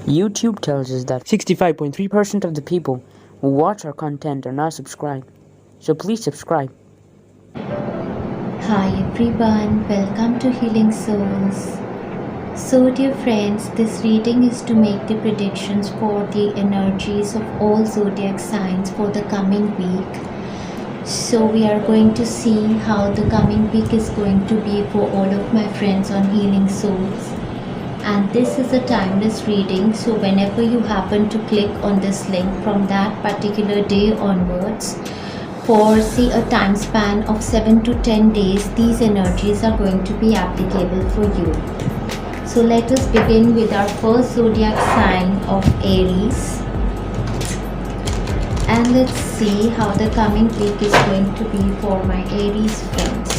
YouTube tells us that 65.3% of the people who watch our content are not subscribed. So please subscribe. Hi everyone, welcome to Healing Souls. So dear friends, this reading is to make the predictions for the energies of all zodiac signs for the coming week. So we are going to see how the coming week is going to be for all of my friends on Healing Souls. And this is a timeless reading, so whenever you happen to click on this link from that particular day onwards, for say a time span of 7 to 10 days, these energies are going to be applicable for you. So let us begin with our first zodiac sign of Aries. And let's see how the coming week is going to be for my Aries friends.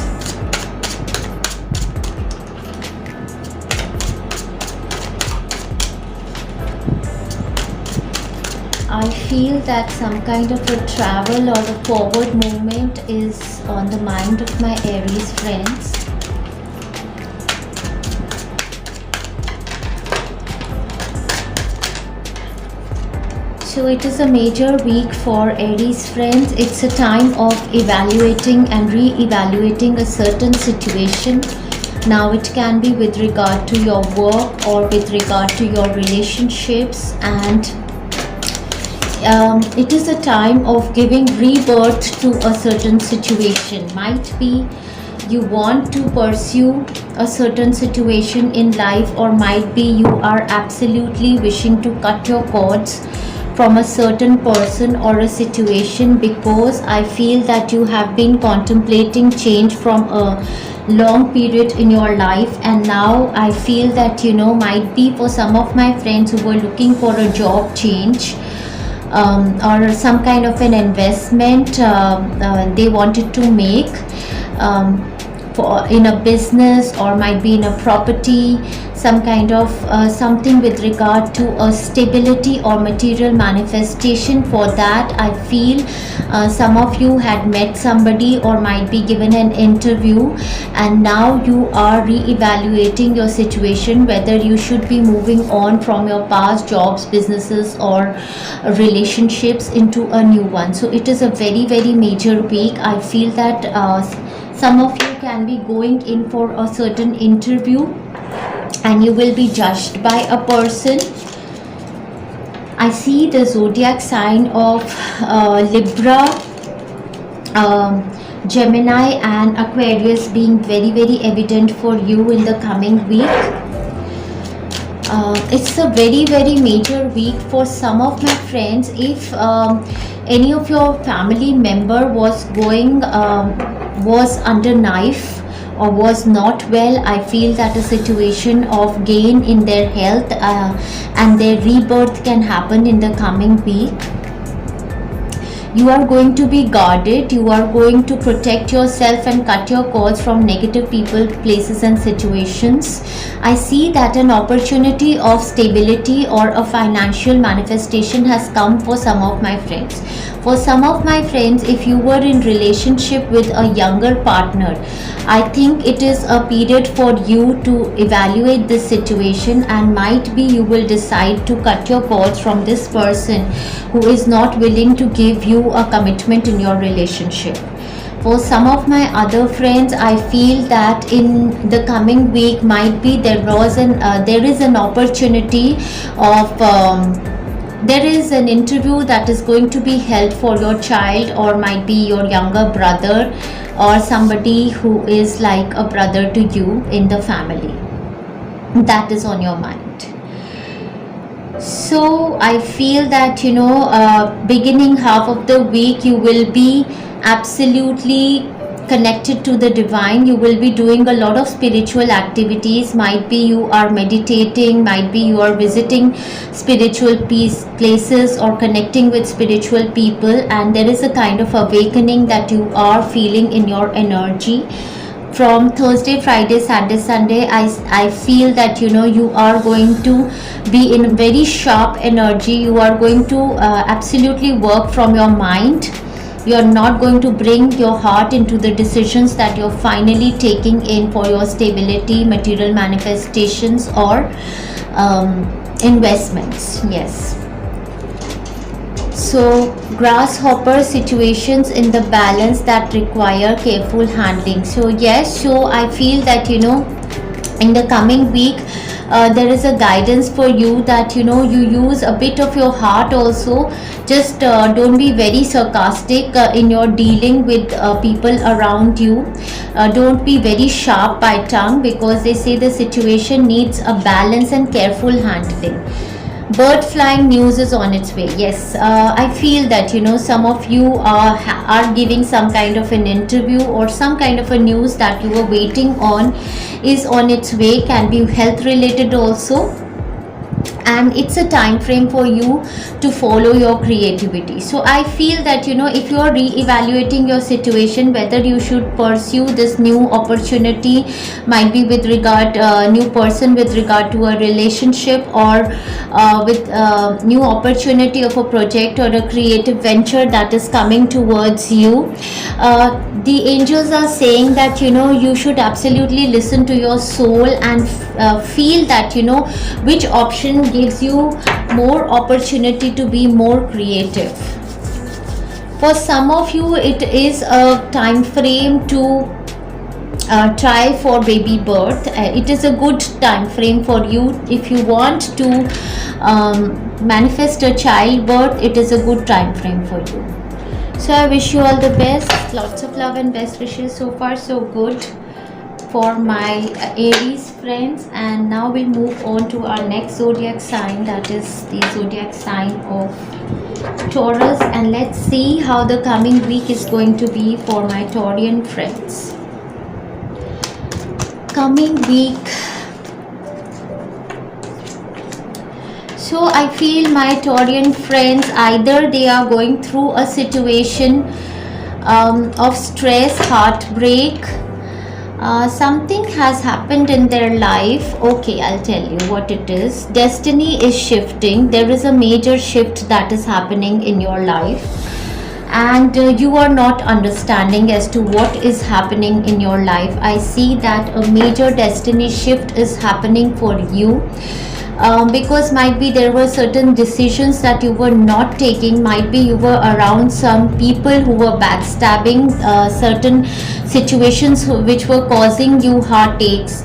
I feel that some kind of a travel or a forward movement is on the mind of my Aries friends. So it is a major week for Aries friends. It's a time of evaluating and re-evaluating a certain situation. Now it can be with regard to your work or with regard to your relationships, and it is a time of giving rebirth to a certain situation. Might be you want to pursue a certain situation in life, or might be you are absolutely wishing to cut your cords from a certain person or a situation, because I feel that you have been contemplating change from a long period in your life, and now I feel that might be for some of my friends who were looking for a job change, or some kind of an investment they wanted to make in a business, or might be in a property, some kind of something with regard to a stability or material manifestation. For that, I feel some of you had met somebody or might be given an interview, and now you are re-evaluating your situation, whether you should be moving on from your past jobs, businesses, or relationships into a new one. So it is a very, very major week. I feel that some of you can be going in for a certain interview and you will be judged by a person. I see the zodiac sign of Libra, Gemini and Aquarius being very, very evident for you in the coming week. It's a very, very major week for some of my friends. If any of your family member was under knife or was not well, I feel that a situation of gain in their health and their rebirth can happen in the coming week. You are going to be guarded. You are going to protect yourself and cut your cords from negative people, places and situations. I see that an opportunity of stability or a financial manifestation has come for some of my friends. For some of my friends, if you were in relationship with a younger partner, I think it is a period for you to evaluate this situation, and might be you will decide to cut your cords from this person who is not willing to give you a commitment in your relationship. For some of my other friends, I feel that in the coming week might be there is an opportunity of there is an interview that is going to be held for your child, or might be your younger brother or somebody who is like a brother to you in the family. That is on your mind. So I feel that beginning half of the week you will be absolutely connected to the divine. You will be doing a lot of spiritual activities. Might be you are meditating, might be you are visiting spiritual places or connecting with spiritual people, and there is a kind of awakening that you are feeling in your energy. From Thursday, Friday, Saturday, Sunday, I feel that you are going to be in very sharp energy. You are going to absolutely work from your mind. You're not going to bring your heart into the decisions that you're finally taking in for your stability, material manifestations, or investments. Yes. So grasshopper situations in the balance that require careful handling. So yes, so I feel that in the coming week there is a guidance for you that you use a bit of your heart also. Just don't be very sarcastic in your dealing with people around you. Don't be very sharp by tongue, because they say the situation needs a balance and careful handling. Bird flying news is on its way. Yes, I feel that some of you are giving some kind of an interview, or some kind of a news that you were waiting on is on its way. Can be health related also, and it's a time frame for you to follow your creativity. So I feel that if you are re-evaluating your situation, whether you should pursue this new opportunity, might be with regard new person, with regard to a relationship, or with new opportunity of a project or a creative venture that is coming towards you, the angels are saying that you should absolutely listen to your soul and feel that which option gives you more opportunity to be more creative. For some of you, it is a time frame to try for baby birth. It is a good time frame for you if you want to manifest a childbirth. It is a good time frame for you. So I wish you all the best. Lots of love and best wishes. So far so good for my Aries friends. And now we'll move on to our next zodiac sign, that is the zodiac sign of Taurus, and let's see how the coming week is going to be for my Taurian friends. Coming week. So I feel my Taurian friends, either they are going through a situation of stress, heartbreak. Something has happened in their life. Okay, I'll tell you what it is. Destiny is shifting. There is a major shift that is happening in your life, and you are not understanding as to what is happening in your life. I see that a major destiny shift is happening for you. Because might be there were certain decisions that you were not taking, might be you were around some people who were backstabbing, certain situations which were causing you heartaches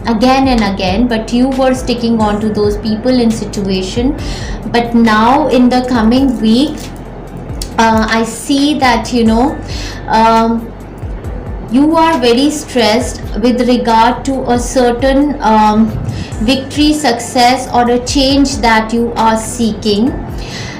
again and again, but you were sticking on to those people and situation. But now in the coming week, I see that you are very stressed with regard to a certain victory, success, or a change that you are seeking.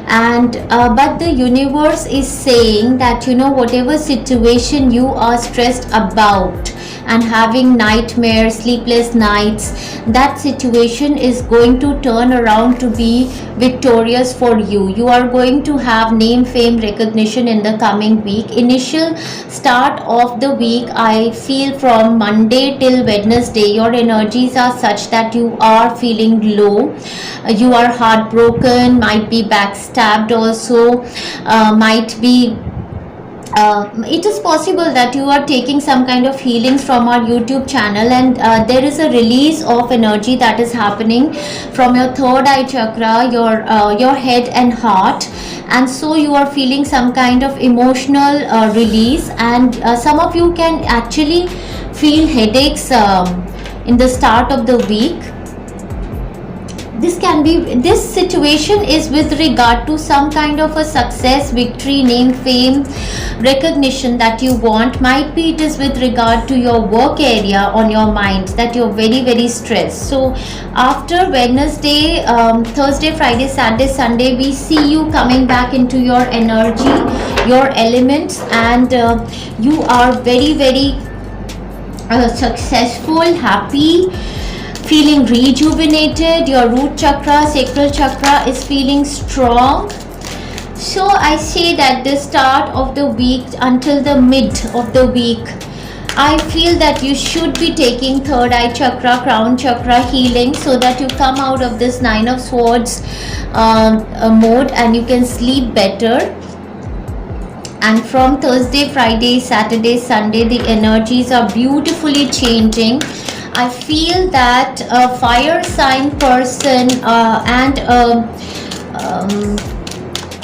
And but the universe is saying that whatever situation you are stressed about and having nightmares, sleepless nights, that situation is going to turn around to be victorious for you. You are going to have name, fame, recognition in the coming week. Initial start of the week, I feel from Monday till Wednesday, your energies are such that you are feeling low. You are heartbroken, might be backstabbed also, might be it is possible that you are taking some kind of healings from our YouTube channel, and there is a release of energy that is happening from your third eye chakra, your head and heart, and so you are feeling some kind of emotional release. And some of you can actually feel headaches in the start of the week. This situation is with regard to some kind of a success, victory, name, fame, recognition that you want. Might be it is with regard to your work area on your mind, that you're very, very stressed. So after Wednesday, Thursday, Friday, Saturday, Sunday, we see you coming back into your energy, your elements, and you are very, very successful, happy, feeling rejuvenated. Your root chakra, sacral chakra is feeling strong. So I say that the start of the week until the mid of the week, I feel that you should be taking third eye chakra, crown chakra healing, so that you come out of this 9 of Swords mode and you can sleep better. And from Thursday, Friday, Saturday, Sunday, the energies are beautifully changing. I feel that a fire sign person and um,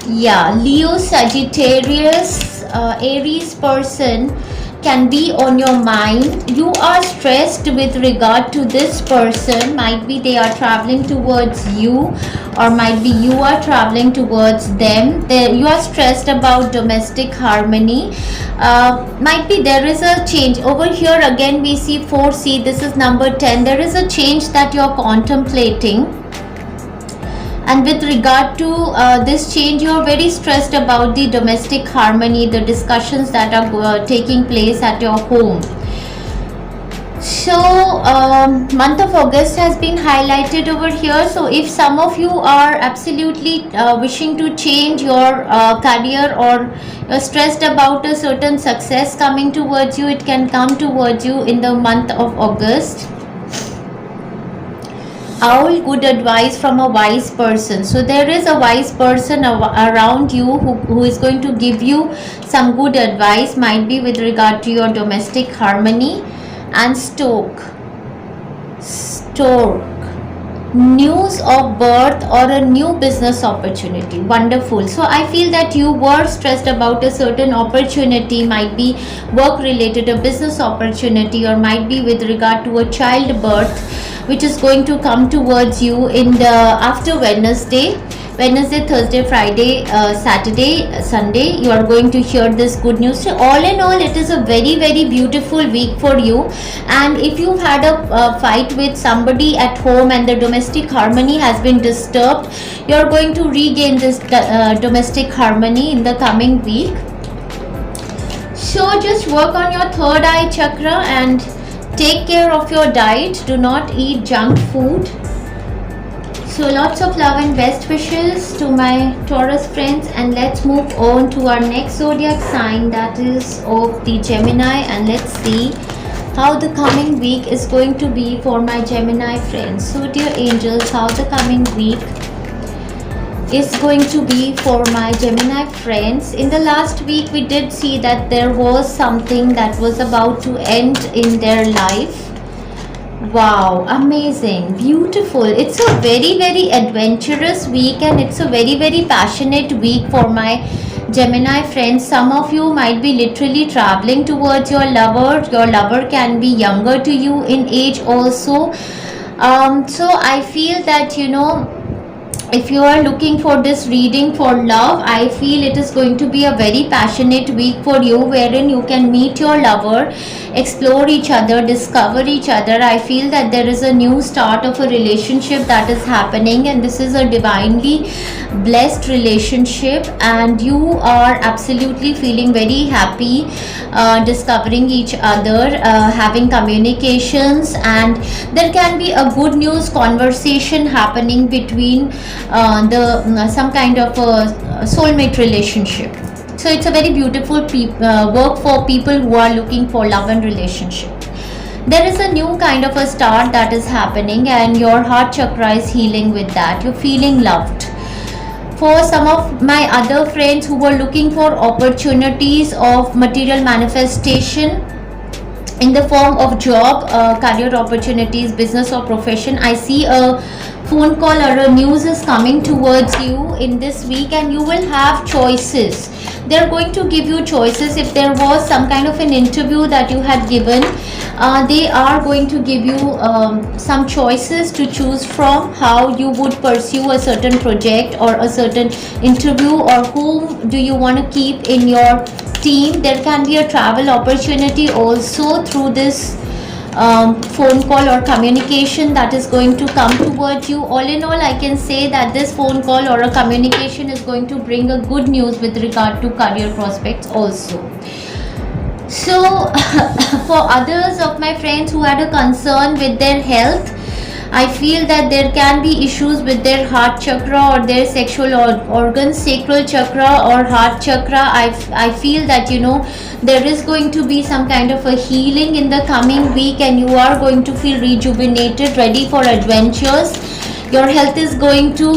yeah, Leo, Sagittarius, Aries person can be on your mind. You are stressed with regard to this person. Might be they are traveling towards you, or might be you are traveling towards them. You are stressed about domestic harmony. Might be there is a change over here. Again we see 4C, this is number 10. There is a change that you are contemplating, and with regard to this change, you are very stressed about the domestic harmony, the discussions that are taking place at your home. So month of August has been highlighted over here. So if some of you are absolutely wishing to change your career, or you're stressed about a certain success coming towards you, it can come towards you in the month of August. Owl, good advice from a wise person. So there is a wise person around you who is going to give you some good advice, might be with regard to your domestic harmony. And Stork, news of birth or a new business opportunity. Wonderful. So I feel that you were stressed about a certain opportunity, might be work related, a business opportunity, or might be with regard to a child birth, which is going to come towards you in the after Wednesday, Thursday, Friday, Saturday, Sunday. You are going to hear this good news. So all in all, it is a very, very beautiful week for you. And if you've had a fight with somebody at home and the domestic harmony has been disturbed, you are going to regain this domestic harmony in the coming week. So just work on your third eye chakra and take care of your diet. Do not eat junk food. So lots of love and best wishes to my Taurus friends, and let's move on to our next zodiac sign, that is of the Gemini, and let's see how the coming week is going to be for my Gemini friends. So dear angels, how the coming week is going to be for my Gemini friends. In the last week we did see that there was something that was about to end in their life. Wow, amazing, beautiful. It's a very, very adventurous week, and it's a very, very passionate week for my Gemini friends. Some of you might be literally traveling towards your lover. Your lover can be younger to you in age also. So I feel that, you know, if you are looking for this reading for love, I feel it is going to be a very passionate week for you, wherein you can meet your lover, explore each other, discover each other. I feel that there is a new start of a relationship that is happening, and this is a divinely blessed relationship, and you are absolutely feeling very happy discovering each other, having communications, and there can be a good news conversation happening between some kind of a soulmate relationship. So it's a very beautiful work for people who are looking for love and relationship. There is a new kind of a start that is happening, and your heart chakra is healing with that. You're feeling loved. For some of my other friends who were looking for opportunities of material manifestation in the form of job, career opportunities, business or profession, I see a phone call or a news is coming towards you in this week, and you will have choices. They're going to give you choices. If there was some kind of an interview that you had given, they are going to give you some choices to choose from, how you would pursue a certain project or a certain interview, or whom do you want to keep in your team. There can be a travel opportunity also through this phone call or communication that is going to come towards you. All in all, I can say that this phone call or a communication is going to bring a good news with regard to career prospects also. So for others of my friends who had a concern with their health, I feel that there can be issues with their heart chakra or their sexual organs, sacral chakra or heart chakra. I feel that, you know, there is going to be some kind of a healing in the coming week, and you are going to feel rejuvenated, ready for adventures. Your health is going to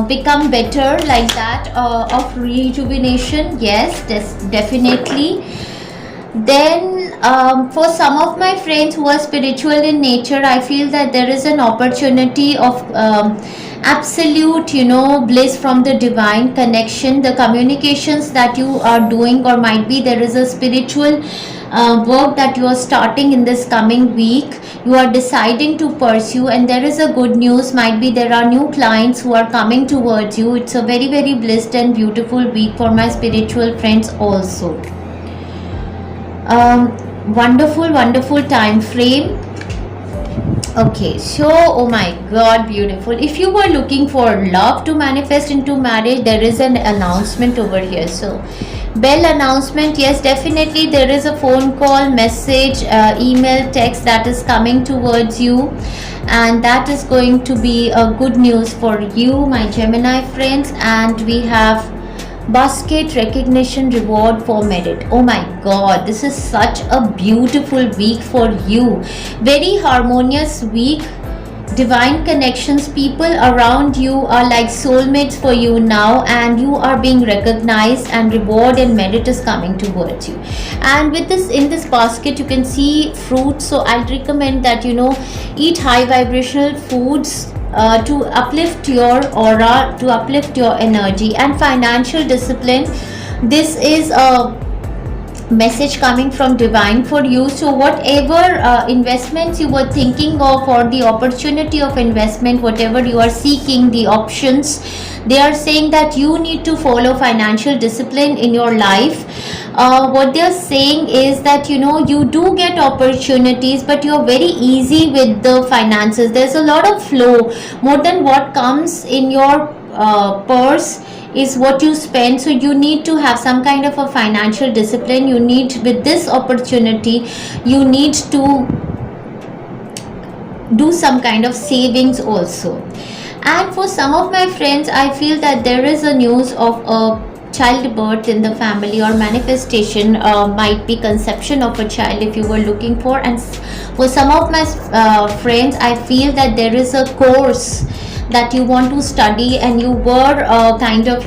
become better, like that, of rejuvenation. Yes, definitely. Then for some of my friends who are spiritual in nature, I feel that there is an opportunity of absolute, bliss from the divine connection, the communications that you are doing, or might be there is a spiritual work that you are starting in this coming week, you are deciding to pursue, and there is a good news. Might be there are new clients who are coming towards you. It's a very, very blessed and beautiful week for my spiritual friends also. Wonderful time frame. Okay, so oh my god, beautiful. If you were looking for love to manifest into marriage, there is an announcement over here. So bell announcement, yes, definitely there is a phone call, message, email, text that is coming towards you, and that is going to be a good news for you, my Gemini friends. And we have basket recognition reward for merit. Oh my god, this is such a beautiful week for you. Very harmonious week. Divine connections, people around you are like soulmates for you now, and you are being recognized, and reward and merit is coming towards you. And with this, in this basket you can see fruits, so I'll recommend that eat high vibrational foods to uplift your aura, to uplift your energy. And financial discipline, this is a message coming from divine for you. So whatever investments you were thinking of, or the opportunity of investment, whatever you are seeking, the options, they are saying that you need to follow financial discipline in your life. What they are saying is that you do get opportunities, but you are very easy with the finances. There's a lot of flow. More than what comes in your purse is what you spend. So you need to have some kind of a financial discipline. You need, with this opportunity, you need to do some kind of savings also. And for some of my friends, I feel that there is a news of a childbirth in the family, or manifestation, might be conception of a child if you were looking for. And for some of my friends, I feel that there is a course that you want to study, and you were kind of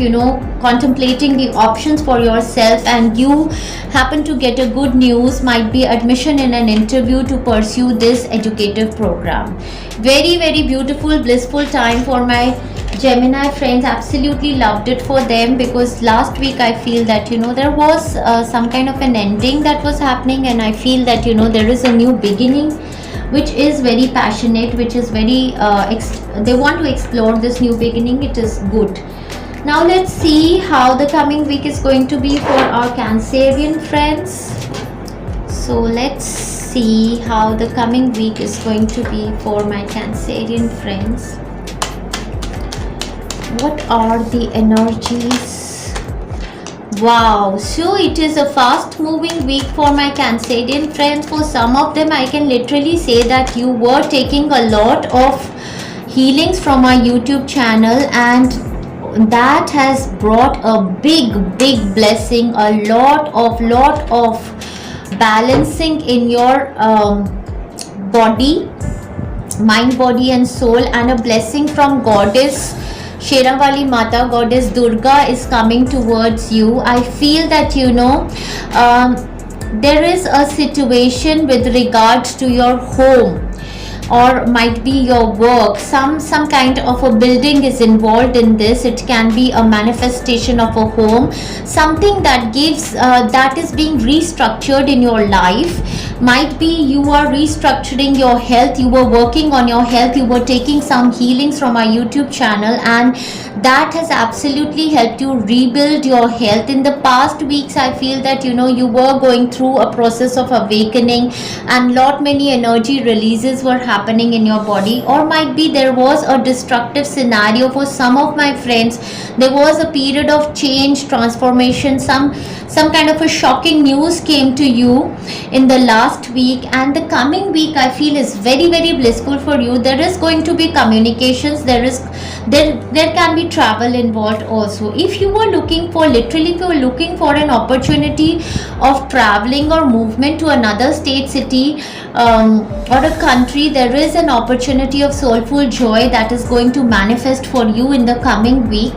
contemplating the options for yourself, and you happen to get a good news, might be admission in an interview to pursue this educative program. Very, very beautiful, blissful time for my Gemini friends. Absolutely loved it for them, because last week I feel that there was some kind of an ending that was happening, and I feel that there is a new beginning which is very passionate, which is very they want to explore this new beginning. It is good. Now let's see how the coming week is going to be for our Cancerian friends. So let's see how the coming week is going to be for my Cancerian friends. What are the energies? Wow, so it is a fast moving week for my Cancerian friends. For some of them, I can literally say that you were taking a lot of healings from our YouTube channel, and that has brought a big blessing, a lot of balancing in your body, mind, body and soul, and a blessing from goddess Sherawali Mata, goddess Durga, is coming towards you. I feel that there is a situation with regards to your home, or might be your work. Some kind of a building is involved in this. It can be a manifestation of a home, something that gives that is being restructured in your life. Might be you are restructuring your health, you were working on your health, you were taking some healings from our YouTube channel, and that has absolutely helped you rebuild your health. In the past weeks, I feel that you were going through a process of awakening, and many energy releases were happening in your body. Or might be there was a destructive scenario for some of my friends. There was a period of change, transformation, some kind of a shocking news came to you in the last week, and the coming week I feel is very, very blissful for you. There is going to be communications, there can be travel involved also. If you were looking for, literally if you were looking for an opportunity of traveling or movement to another state, city, or a country, there is an opportunity of soulful joy that is going to manifest for you in the coming week.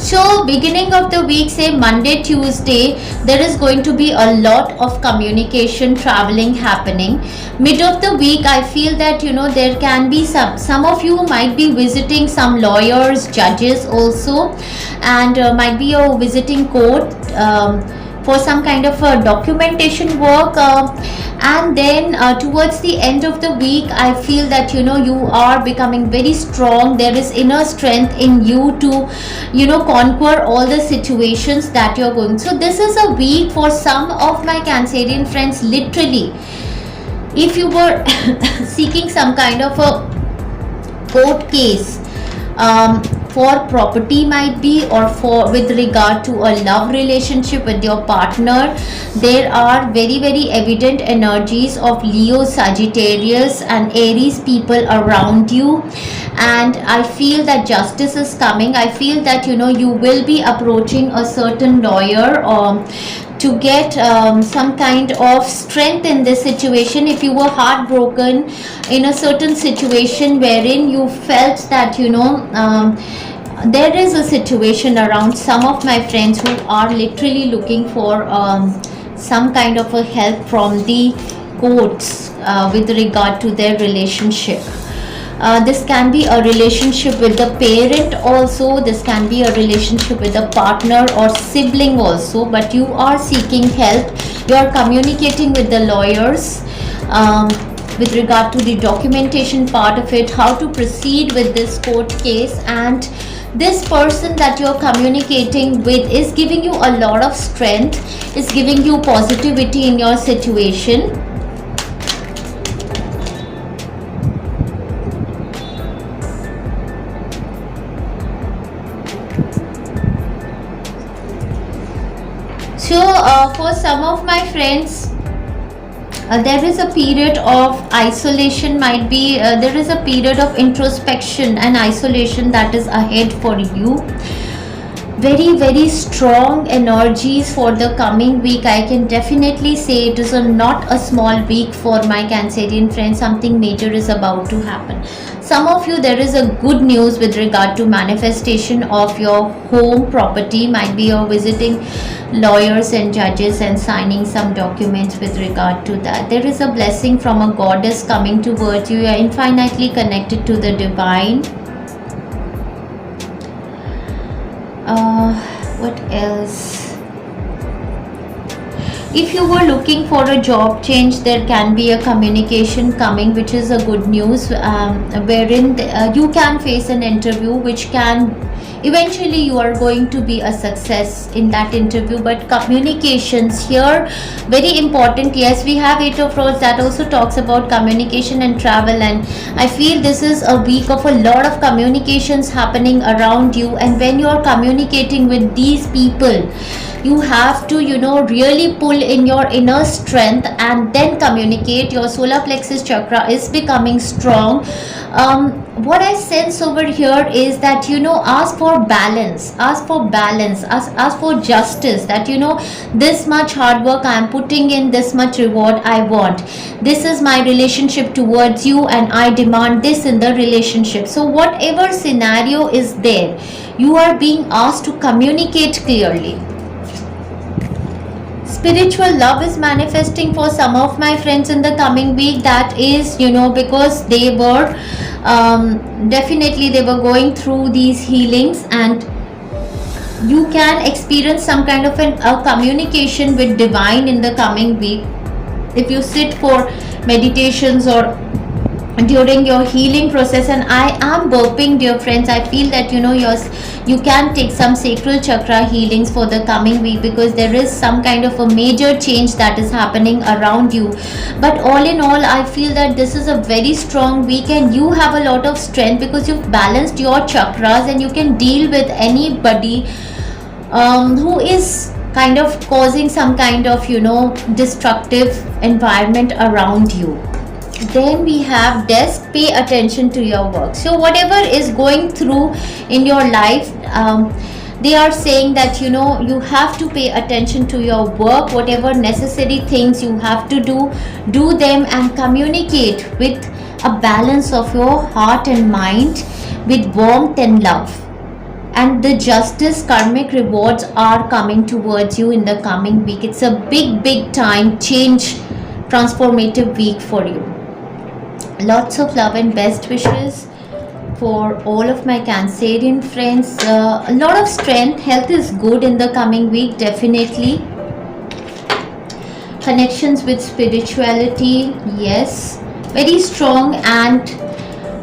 So beginning of the week, say Monday, Tuesday, there is going to be a lot of communication, traveling happening. Mid of the week, I feel that there can be some of you might be visiting some lawyers, judges also, and might be visiting court for some kind of documentation work, and then towards the end of the week, I feel that you are becoming very strong. There is inner strength in you to conquer all the situations that you're going. So this is a week for some of my Cancerian friends. Literally, if you were seeking some kind of a court case, for property might be, or for with regard to a love relationship with your partner, there are very evident energies of Leo, Sagittarius and Aries people around you, and I feel that justice is coming. I feel that you will be approaching a certain lawyer to get some kind of strength in this situation. If you were heartbroken in a certain situation wherein you felt that there is a situation around some of my friends who are literally looking for some kind of a help from the courts with regard to their relationship. This can be a relationship with the parent also, this can be a relationship with a partner or sibling also, but you are seeking help. You are communicating with the lawyers with regard to the documentation part of it, how to proceed with this court case, and this person that you're communicating with is giving you a lot of strength, is giving you positivity in your situation. So for some of my friends, there is a period of isolation, might be there is a period of introspection and isolation that is ahead for you. Very strong energies for the coming week. I can definitely say it is not a small week for my Cancerian friends. Something major is about to happen. Some of you, there is a good news with regard to manifestation of your home property. Might be you're visiting lawyers and judges and signing some documents with regard to that. There is a blessing from a goddess coming towards you. You are infinitely connected to the divine. What else? If you were looking for a job change, there can be a communication coming, which is a good news, wherein you can face an interview which can eventually you are going to be a success in that interview. But communications here very important. Yes, we have 8 of Swords that also talks about communication and travel, and I feel this is a week of a lot of communications happening around you. And when you are communicating with these people, you have to really pull in your inner strength and then communicate. Your solar plexus chakra is becoming strong. What I sense over here is that ask for balance, ask for justice, that this much hard work I am putting in, this much reward I want, this is my relationship towards you and I demand this in the relationship. So whatever scenario is there, you are being asked to communicate clearly. Spiritual love is manifesting for some of my friends in the coming week. That is because they were definitely they were going through these healings, and you can experience some kind of a communication with divine in the coming week if you sit for meditations or during your healing process. And I am burping, dear friends. I feel that you can take some sacral chakra healings for the coming week, because there is some kind of a major change that is happening around you. But all in all, I feel that this is a very strong week and you have a lot of strength because you've balanced your chakras, and you can deal with anybody who is kind of causing some kind of destructive environment around you. Then we have desk, pay attention to your work. So whatever is going through in your life, they are saying that you have to pay attention to your work. Whatever necessary things you have to do them, and communicate with a balance of your heart and mind, with warmth and love. and the justice karmic rewards are coming towards you in the coming week. It's a big time change, transformative week for you. Lots of love and best wishes for all of my Cancerian friends. A lot of strength, health is good in the coming week, definitely. Connections with spirituality, yes, very strong, and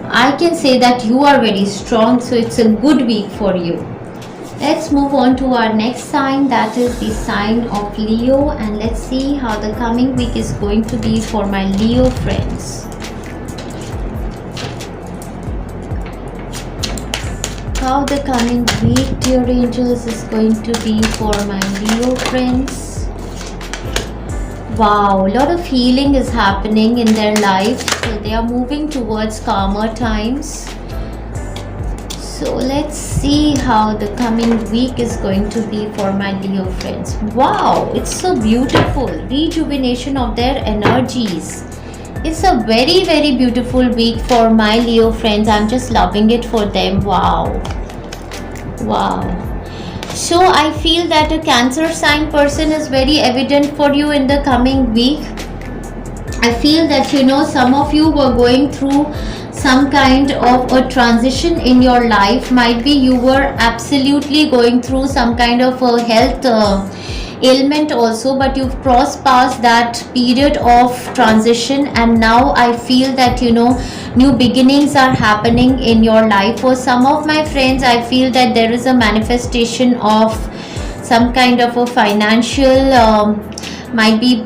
I can say that you are very strong, so it's a good week for you. Let's move on to our next sign, that is the sign of Leo, and let's see how the coming week is going to be for my Leo friends. How the coming week, dear angels, is going to be for my Leo friends. Wow, a lot of healing is happening in their life, so they are moving towards calmer times. So let's see how the coming week is going to be for my Leo friends. Wow, it's so beautiful. Rejuvenation of their energies. It's a very beautiful week for my Leo friends. I'm just loving it for them. Wow. So I feel that a Cancer sign person is very evident for you in the coming week. I feel that, you know, some of you were going through some kind of a transition in your life. Might be you were absolutely going through some kind of a health ailment also, but you've crossed past that period of transition, and now I feel that, you know, new beginnings are happening in your life. For some of my friends, I feel that there is a manifestation of some kind of a financial might be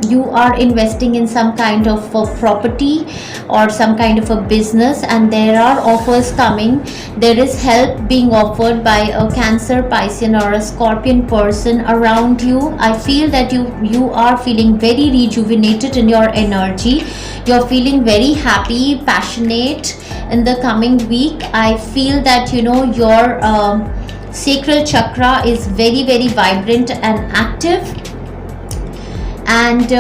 you are investing in some kind of a property or some kind of a business, and there are offers coming. There is help being offered by a Cancer, Piscean or a Scorpion person around you. I feel that you are feeling very rejuvenated in your energy. You're feeling very happy, passionate in the coming week. I feel that, you know, your sacral chakra is very vibrant and active. And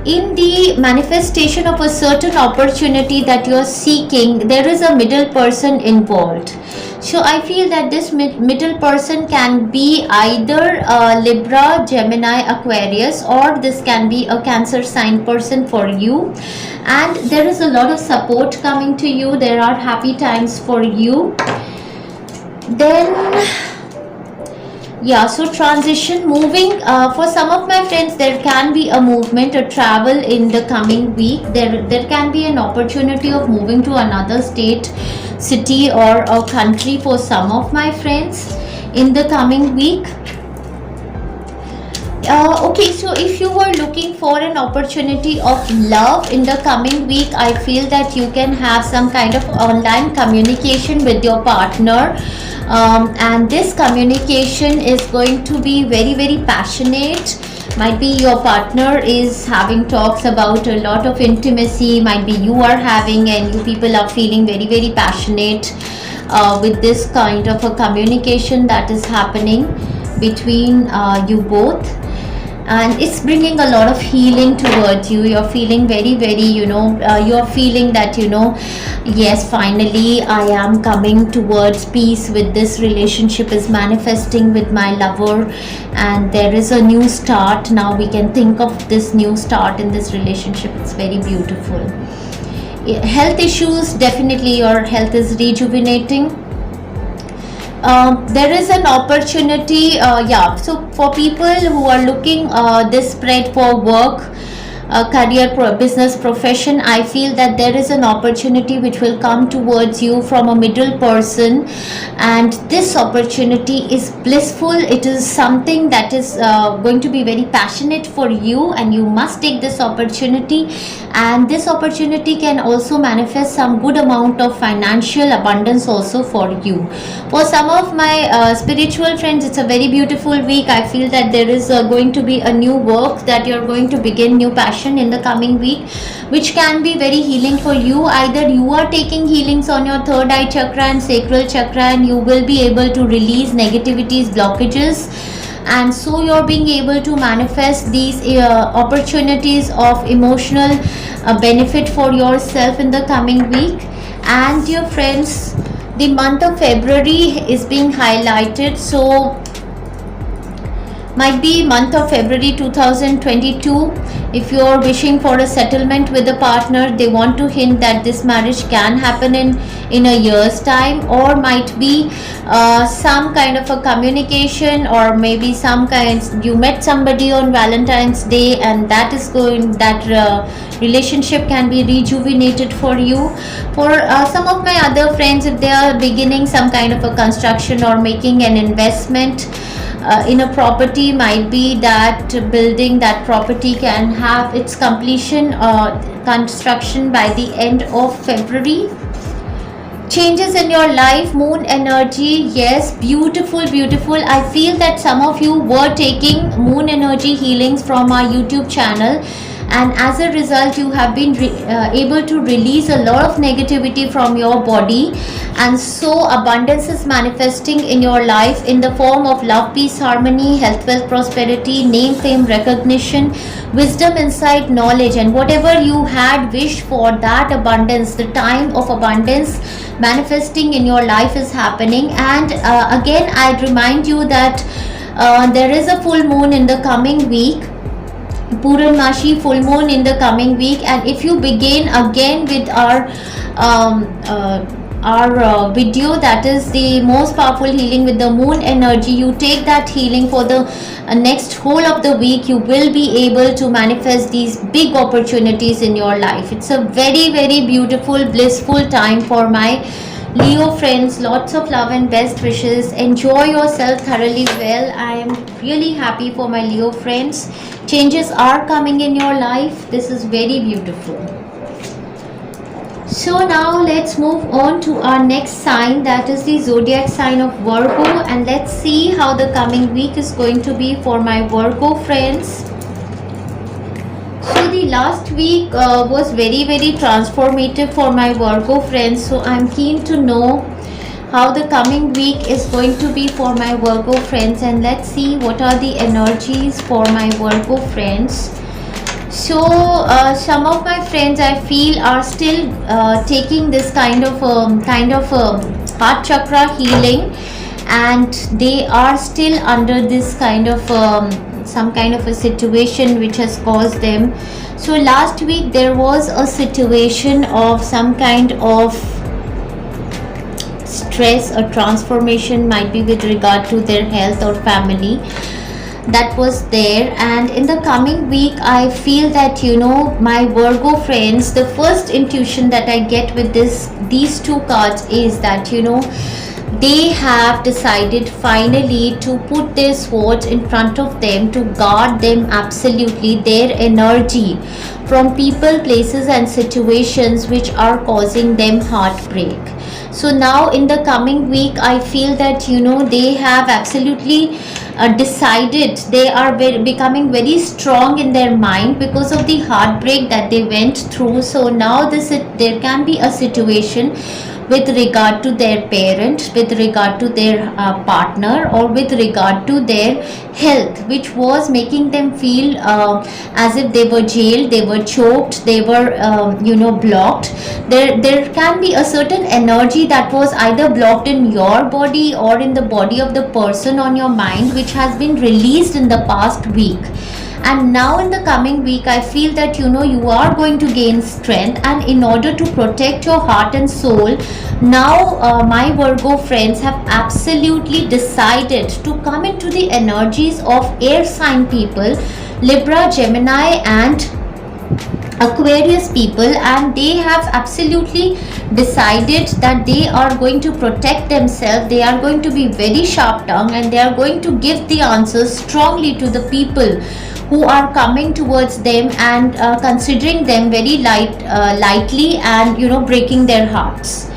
in the manifestation of a certain opportunity that you're seeking, there is a middle person involved. So I feel that this middle person can be either Libra, Gemini, Aquarius, or this can be a Cancer sign person for you. And there is a lot of support coming to you. There are happy times for you. Then yeah, so transition, moving, for some of my friends there can be a movement, a travel in the coming week. There can be an opportunity of moving to another state, city or a country for some of my friends in the coming week. Okay, so if you were looking for an opportunity of love in the coming week, I feel that you can have some kind of online communication with your partner, and this communication is going to be very passionate. Might be your partner is having talks about a lot of intimacy, might be you are having, and you people are feeling very passionate with this kind of a communication that is happening between you both. And it's bringing a lot of healing towards you. You're feeling very you know, you're feeling that, you know, yes, finally I am coming towards peace with this relationship, is manifesting with my lover, and there is a new start. Now we can think of this new start in this relationship. It's very beautiful. Health issues, definitely your health is rejuvenating. There is an opportunity, yeah, so for people who are looking this spread for work, career, business, profession, I feel that there is an opportunity which will come towards you from a middle person, and this opportunity is blissful. It is something that is going to be very passionate for you, and you must take this opportunity. And this opportunity can also manifest some good amount of financial abundance also for you. For some of my spiritual friends, it's a very beautiful week. I feel that there is going to be a new work that you're going to begin, new passion in the coming week, which can be very healing for you. Either you are taking healings on your third eye chakra and sacral chakra, and you will be able to release negativities, blockages, and so you're being able to manifest these opportunities of emotional benefit for yourself in the coming week. And your friends, The month of February is being highlighted, so might be month of February 2022. If you're wishing for a settlement with a partner, they want to hint that this marriage can happen in a year's time, or might be some kind of a communication, or maybe some kind, you met somebody on Valentine's Day and that is going, that relationship can be rejuvenated for you. For some of my other friends, if they are beginning some kind of a construction or making an investment in a property, might be that building, that property can have its completion or construction by the end of February. Changes in your life, moon energy, yes, beautiful, beautiful. I feel that some of you were taking moon energy healings from our YouTube channel, and as a result you have been able to release a lot of negativity from your body, and so abundance is manifesting in your life in the form of love, peace, harmony, health, wealth, prosperity, name, fame, recognition, wisdom, insight, knowledge, and whatever you had wished for, that abundance, the time of abundance manifesting in your life is happening. And again I'd remind you that there is a full moon in the coming week, Purnamashi full moon in the coming week, and if you begin again with our video, that is the most powerful healing with the moon energy, you take that healing for the next whole of the week, you will be able to manifest these big opportunities in your life. It's a very, very beautiful, blissful time for my Leo friends. Lots of love and best wishes. Enjoy yourself thoroughly well. I am really happy for my Leo friends. Changes are coming in your life. This is very beautiful. So now let's move on to our next sign, that is the zodiac sign of Virgo, and let's see how the coming week is going to be for my Virgo friends. So the last week was very, very transformative for my Virgo friends, so I'm keen to know how the coming week is going to be for my Virgo friends, and let's see what are the energies for my Virgo friends. So some of my friends I feel are still taking this kind of heart chakra healing, and they are still under this kind of some kind of a situation which has caused them. So last week there was a situation of some kind of stress or transformation, might be with regard to their health or family, that was there. And in the coming week I feel that, you know, my Virgo friends, the first intuition that I get with these two cards is that, you know, they have decided finally to put their swords in front of them to guard them, absolutely, their energy from people, places and situations which are causing them heartbreak. So now in the coming week I feel that, you know, they have absolutely decided, they are becoming very strong in their mind because of the heartbreak that they went through. So now there can be a situation with regard to their parent, with regard to their partner, or with regard to their health, which was making them feel as if they were jailed, they were choked, they were blocked. There can be a certain energy that was either blocked in your body or in the body of the person on your mind, which has been released in the past week. And now in the coming week I feel that, you know, you are going to gain strength, and in order to protect your heart and soul, now my Virgo friends have absolutely decided to come into the energies of air sign people, Libra, Gemini and Aquarius people, and they have absolutely decided that they are going to protect themselves. They are going to be very sharp tongued, and they are going to give the answers strongly to the people who are coming towards them and considering them very lightly, and, you know, breaking their hearts.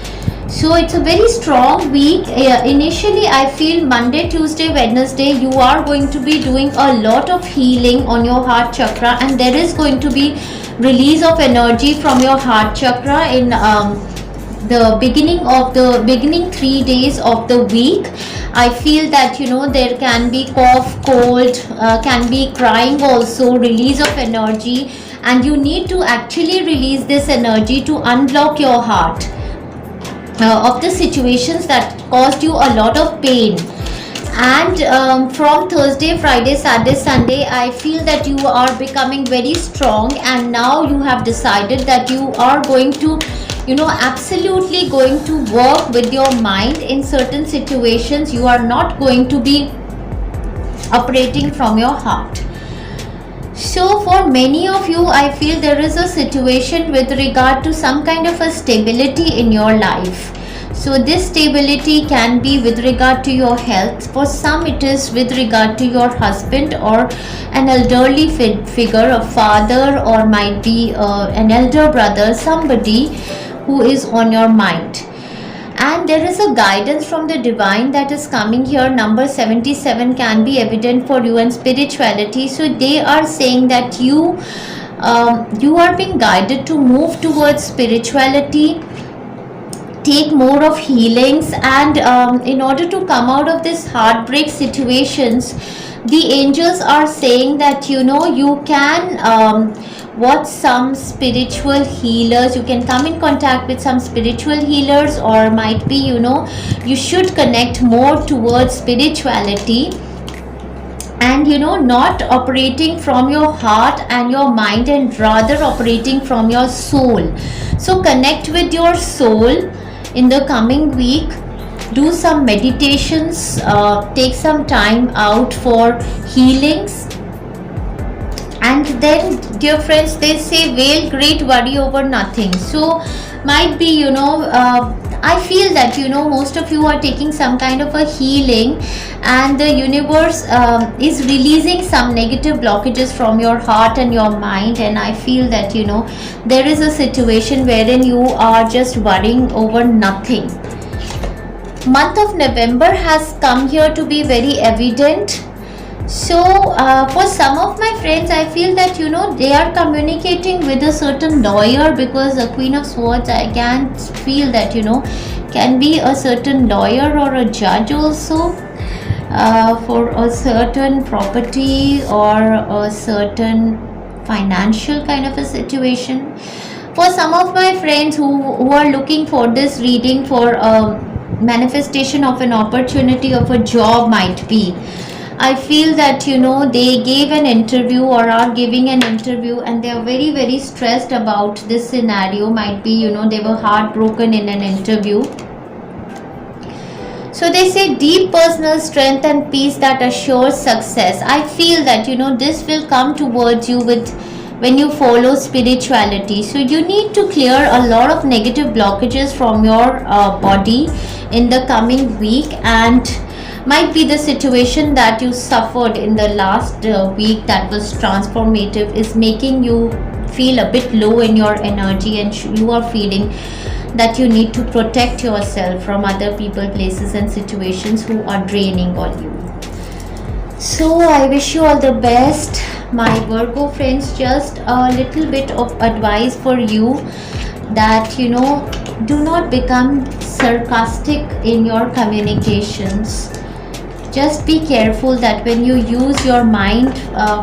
So it's a very strong week. Initially I feel Monday, Tuesday, Wednesday you are going to be doing a lot of healing on your heart chakra, and there is going to be release of energy from your heart chakra in the beginning 3 days of the week. I feel that, you know, there can be cough, cold, can be crying also, release of energy, and you need to actually release this energy to unblock your heart. of the situations that caused you a lot of pain. And from Thursday, Friday, Saturday, Sunday, I feel that you are becoming very strong, and now you have decided that you are going to, absolutely going to work with your mind in certain situations. You are not going to be operating from your heart. So for many of you, I feel there is a situation with regard to some kind of a stability in your life. So this stability can be with regard to your health. For some, it is with regard to your husband or an elderly figure, a father, or might be an elder brother, somebody who is on your mind. And there is a guidance from the divine that is coming here. Number 77 can be evident for you, and spirituality. So they are saying that you are being guided to move towards spirituality, take more of healings, and in order to come out of this heartbreak situations, the angels are saying that you can watch some spiritual healers. You can come in contact with some spiritual healers, or might be you should connect more towards spirituality, and not operating from your heart and your mind, and rather operating from your soul. So connect with your soul in the coming week. Do some meditations, take some time out for healings. And then, dear friends, they say veil great worry over nothing. So might be I feel that most of you are taking some kind of a healing, and the universe is releasing some negative blockages from your heart and your mind. And I feel that there is a situation wherein you are just worrying over nothing. Month of November has come here to be very evident. So for some of my friends, I feel that they are communicating with a certain lawyer, because the Queen of Swords, I can feel that can be a certain lawyer or a judge also, for a certain property or a certain financial kind of a situation. For some of my friends who are looking for this reading for a manifestation of an opportunity of a job, might be, I feel that they gave an interview or are giving an interview, and they are very, very stressed about this scenario. Might be they were heartbroken in an interview. So they say deep personal strength and peace that assures success. I feel that this will come towards you when you follow spirituality. So you need to clear a lot of negative blockages from your body in the coming week, and might be the situation that you suffered in the last week that was transformative is making you feel a bit low in your energy, and you are feeling that you need to protect yourself from other people, places, and situations who are draining on you. So I wish you all the best, my Virgo friends. Just a little bit of advice for you, that do not become sarcastic in your communications. Just be careful that when you use your mind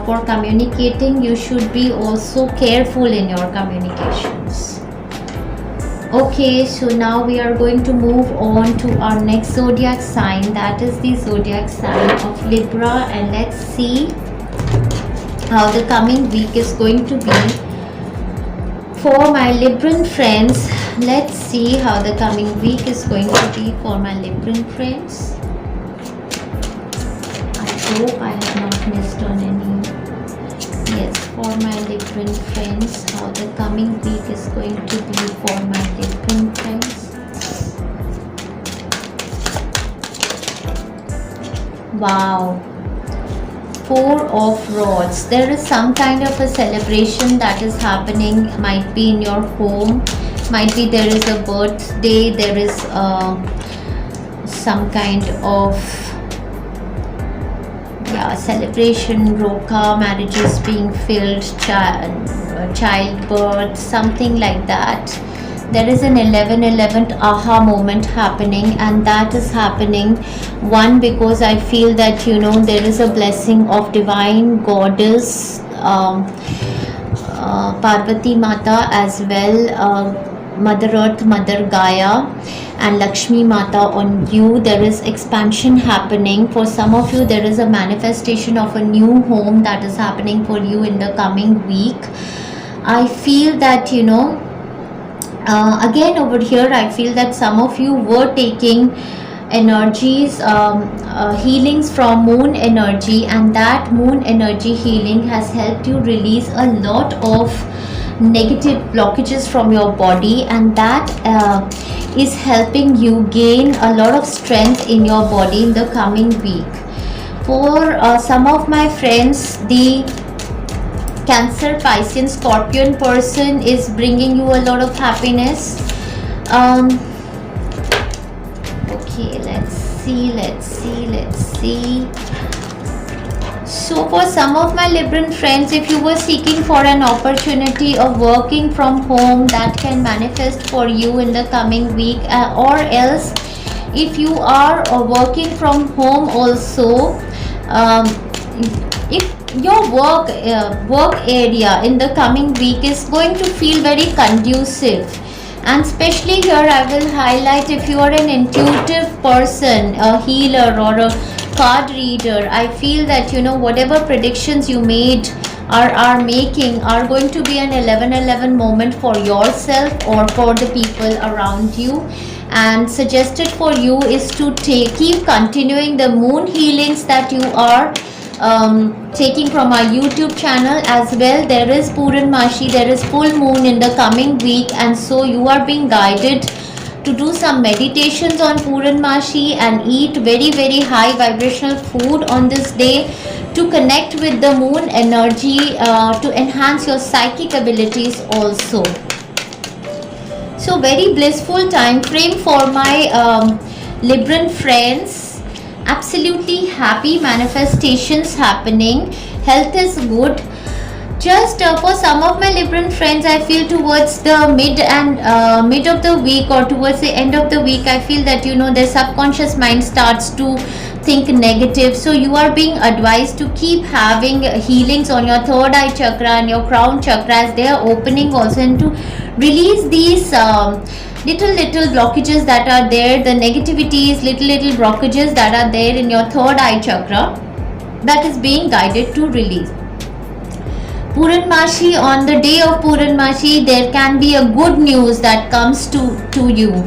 for communicating, you should be also careful in your communications. Okay, so now we are going to move on to our next zodiac sign, that is the zodiac sign of Libra, and let's see how the coming week is going to be for my Libran friends. Let's see how the coming week is going to be for my Libran friends. I hope I have not missed on any. Yes, for my Libran friends, how the coming week is going to be for my Libran friends. Wow. Four of Rods. There is some kind of a celebration that is happening. Might be in your home. Might be there is a birthday. There is some kind of celebration, roka, marriages being filled, childbirth, something like that. There is an 11/11 aha moment happening, and that is happening one because I feel that there is a blessing of divine goddess Parvati Mata as well, Mother Earth, Mother Gaia and Lakshmi Mata on you. There is expansion happening. For some of you, there is a manifestation of a new home that is happening for you in the coming week. I feel that, again over here, I feel that some of you were taking energies, healings from moon energy, and that moon energy healing has helped you release a lot of negative blockages from your body, and that is helping you gain a lot of strength in your body in the coming week. For some of my friends, the Cancer, Pisces, Scorpion person is bringing you a lot of happiness. Okay, let's see. So for some of my Libran friends, if you were seeking for an opportunity of working from home, that can manifest for you in the coming week, or else if you are working from home also, if your work area in the coming week is going to feel very conducive. And especially here I will highlight, if you are an intuitive person, a healer or a card reader, I feel that whatever predictions you made are making are going to be an 11/11 moment for yourself or for the people around you. And suggested for you is to keep continuing the moon healings that you are taking from our YouTube channel as well. There is Purnamashi, there is full moon in the coming week, and so you are being guided to do some meditations on Purnamashi and eat very, very high vibrational food on this day to connect with the moon energy, to enhance your psychic abilities also. So very blissful time frame for my Libran friends. Absolutely happy manifestations happening. Health is good. Just for some of my Libran friends, I feel towards the mid of the week or towards the end of the week, I feel that their subconscious mind starts to think negative. So you are being advised to keep having healings on your third eye chakra and your crown chakra as they are opening also, and to release these little blockages that are there, the negativities, little blockages that are there in your third eye chakra, that is being guided to release. Purnamashi, on the day of Purnamashi, there can be a good news that comes to you.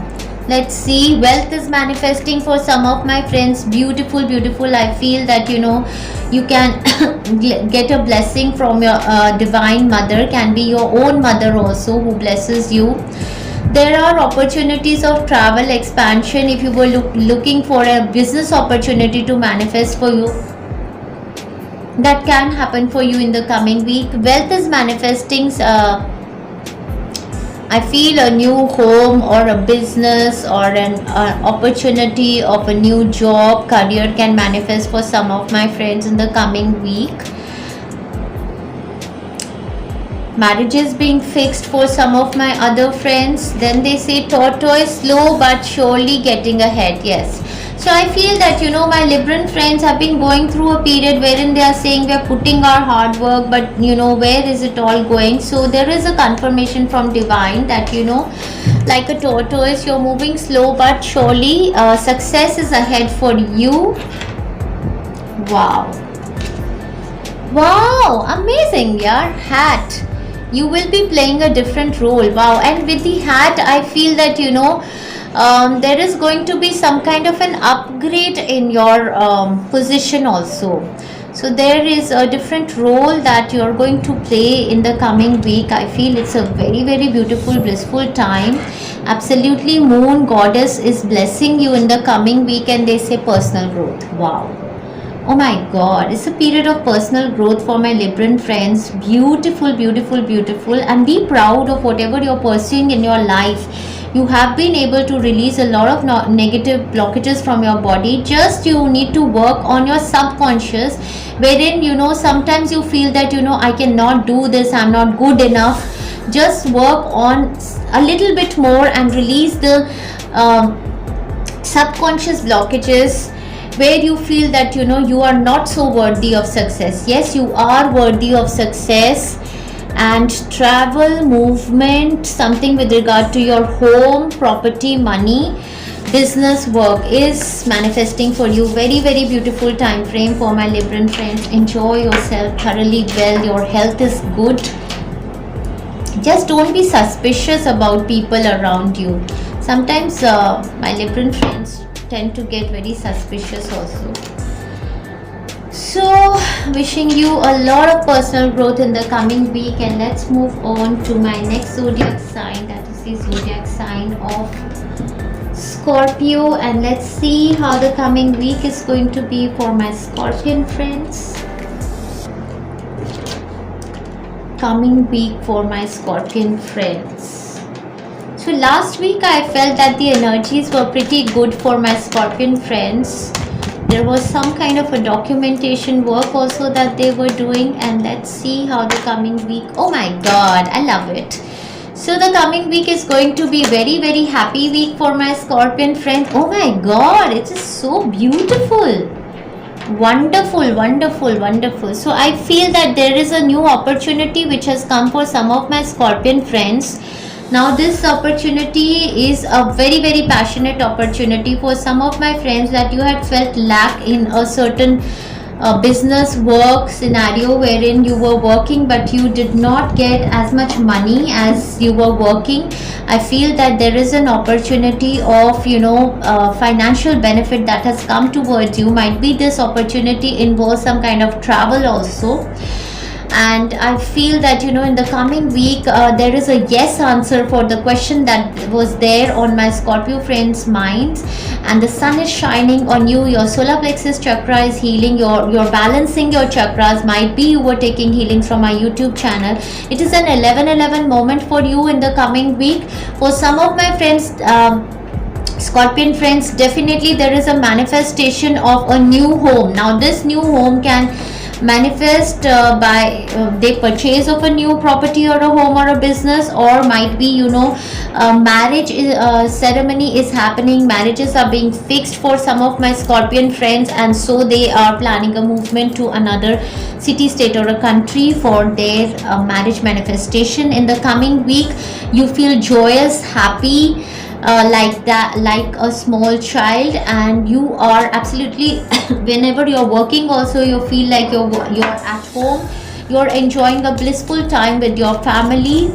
Let's see. Wealth is manifesting for some of my friends. Beautiful. I feel that you can get a blessing from your divine mother, can be your own mother also, who blesses you. There are opportunities of travel expansion. If you were looking for a business opportunity to manifest for you, that can happen for you in the coming week. Wealth is manifesting. I feel a new home or a business or an opportunity of a new job, career can manifest for some of my friends in the coming week. Marriages being fixed for some of my other friends. Then they say tortoise, slow but surely getting ahead. Yes. So I feel that my Libran friends have been going through a period wherein they are saying we are putting our hard work, but where is it all going? So there is a confirmation from divine that like a tortoise, you're moving slow but surely. Success is ahead for you. Wow, amazing. Yeah, hat, you will be playing a different role. Wow. And with the hat, I feel that there is going to be some kind of an upgrade in your position also. So there is a different role that you are going to play in the coming week. I feel it's a very, very beautiful, blissful time. Absolutely, moon goddess is blessing you in the coming week, and they say personal growth. Wow. Oh my God, it's a period of personal growth for my Libran friends. Beautiful. And be proud of whatever you're pursuing in your life. You have been able to release a lot of negative blockages from your body. Just you need to work on your subconscious, wherein sometimes you feel that I cannot do this, I'm not good enough. Just work on a little bit more and release the subconscious blockages where you feel that you are not so worthy of success. Yes, you are worthy of success, and travel, movement, something with regard to your home, property, money, business, work is manifesting for you. Very, very beautiful time frame for my Libran friends. Enjoy yourself thoroughly well. Your health is good. Just don't be suspicious about people around you. Sometimes my Libran friends tend to get very suspicious also. So wishing you a lot of personal growth in the coming week, and let's move on to my next zodiac sign, that is the zodiac sign of Scorpio, and let's see how the coming week is going to be for my Scorpion friends. Coming week for my Scorpion friends. So last week I felt that the energies were pretty good for my Scorpion friends. There was some kind of a documentation work also that they were doing, and let's see how the coming week. Oh my god, I love it. So the coming week is going to be very, very happy week for my Scorpion friends. Oh my god, it is so beautiful. Wonderful, wonderful, wonderful. So I feel that there is a new opportunity which has come for some of my Scorpion friends. Now this opportunity is a very, very passionate opportunity for some of my friends that you had felt lack in a certain business work scenario wherein you were working but you did not get as much money as you were working. I feel that there is an opportunity of financial benefit that has come towards you. Might be this opportunity involves some kind of travel also, and I feel that in the coming week there is a yes answer for the question that was there on my Scorpio friends' minds, and the sun is shining on you. Your solar plexus chakra is healing. You're balancing your chakras. Might be you were taking healings from my YouTube channel. It is an 11/11 moment for you in the coming week. For some of my friends, Scorpion friends, definitely there is a manifestation of a new home. Now this new home can manifest by they purchase of a new property or a home or a business, or might be marriage ceremony is happening. Marriages are being fixed for some of my Scorpion friends, and so they are planning a movement to another city, state or a country for their marriage manifestation in the coming week. You feel joyous, happy, like a small child, and you are absolutely whenever you're working also you feel like you're at home. You're enjoying a blissful time with your family.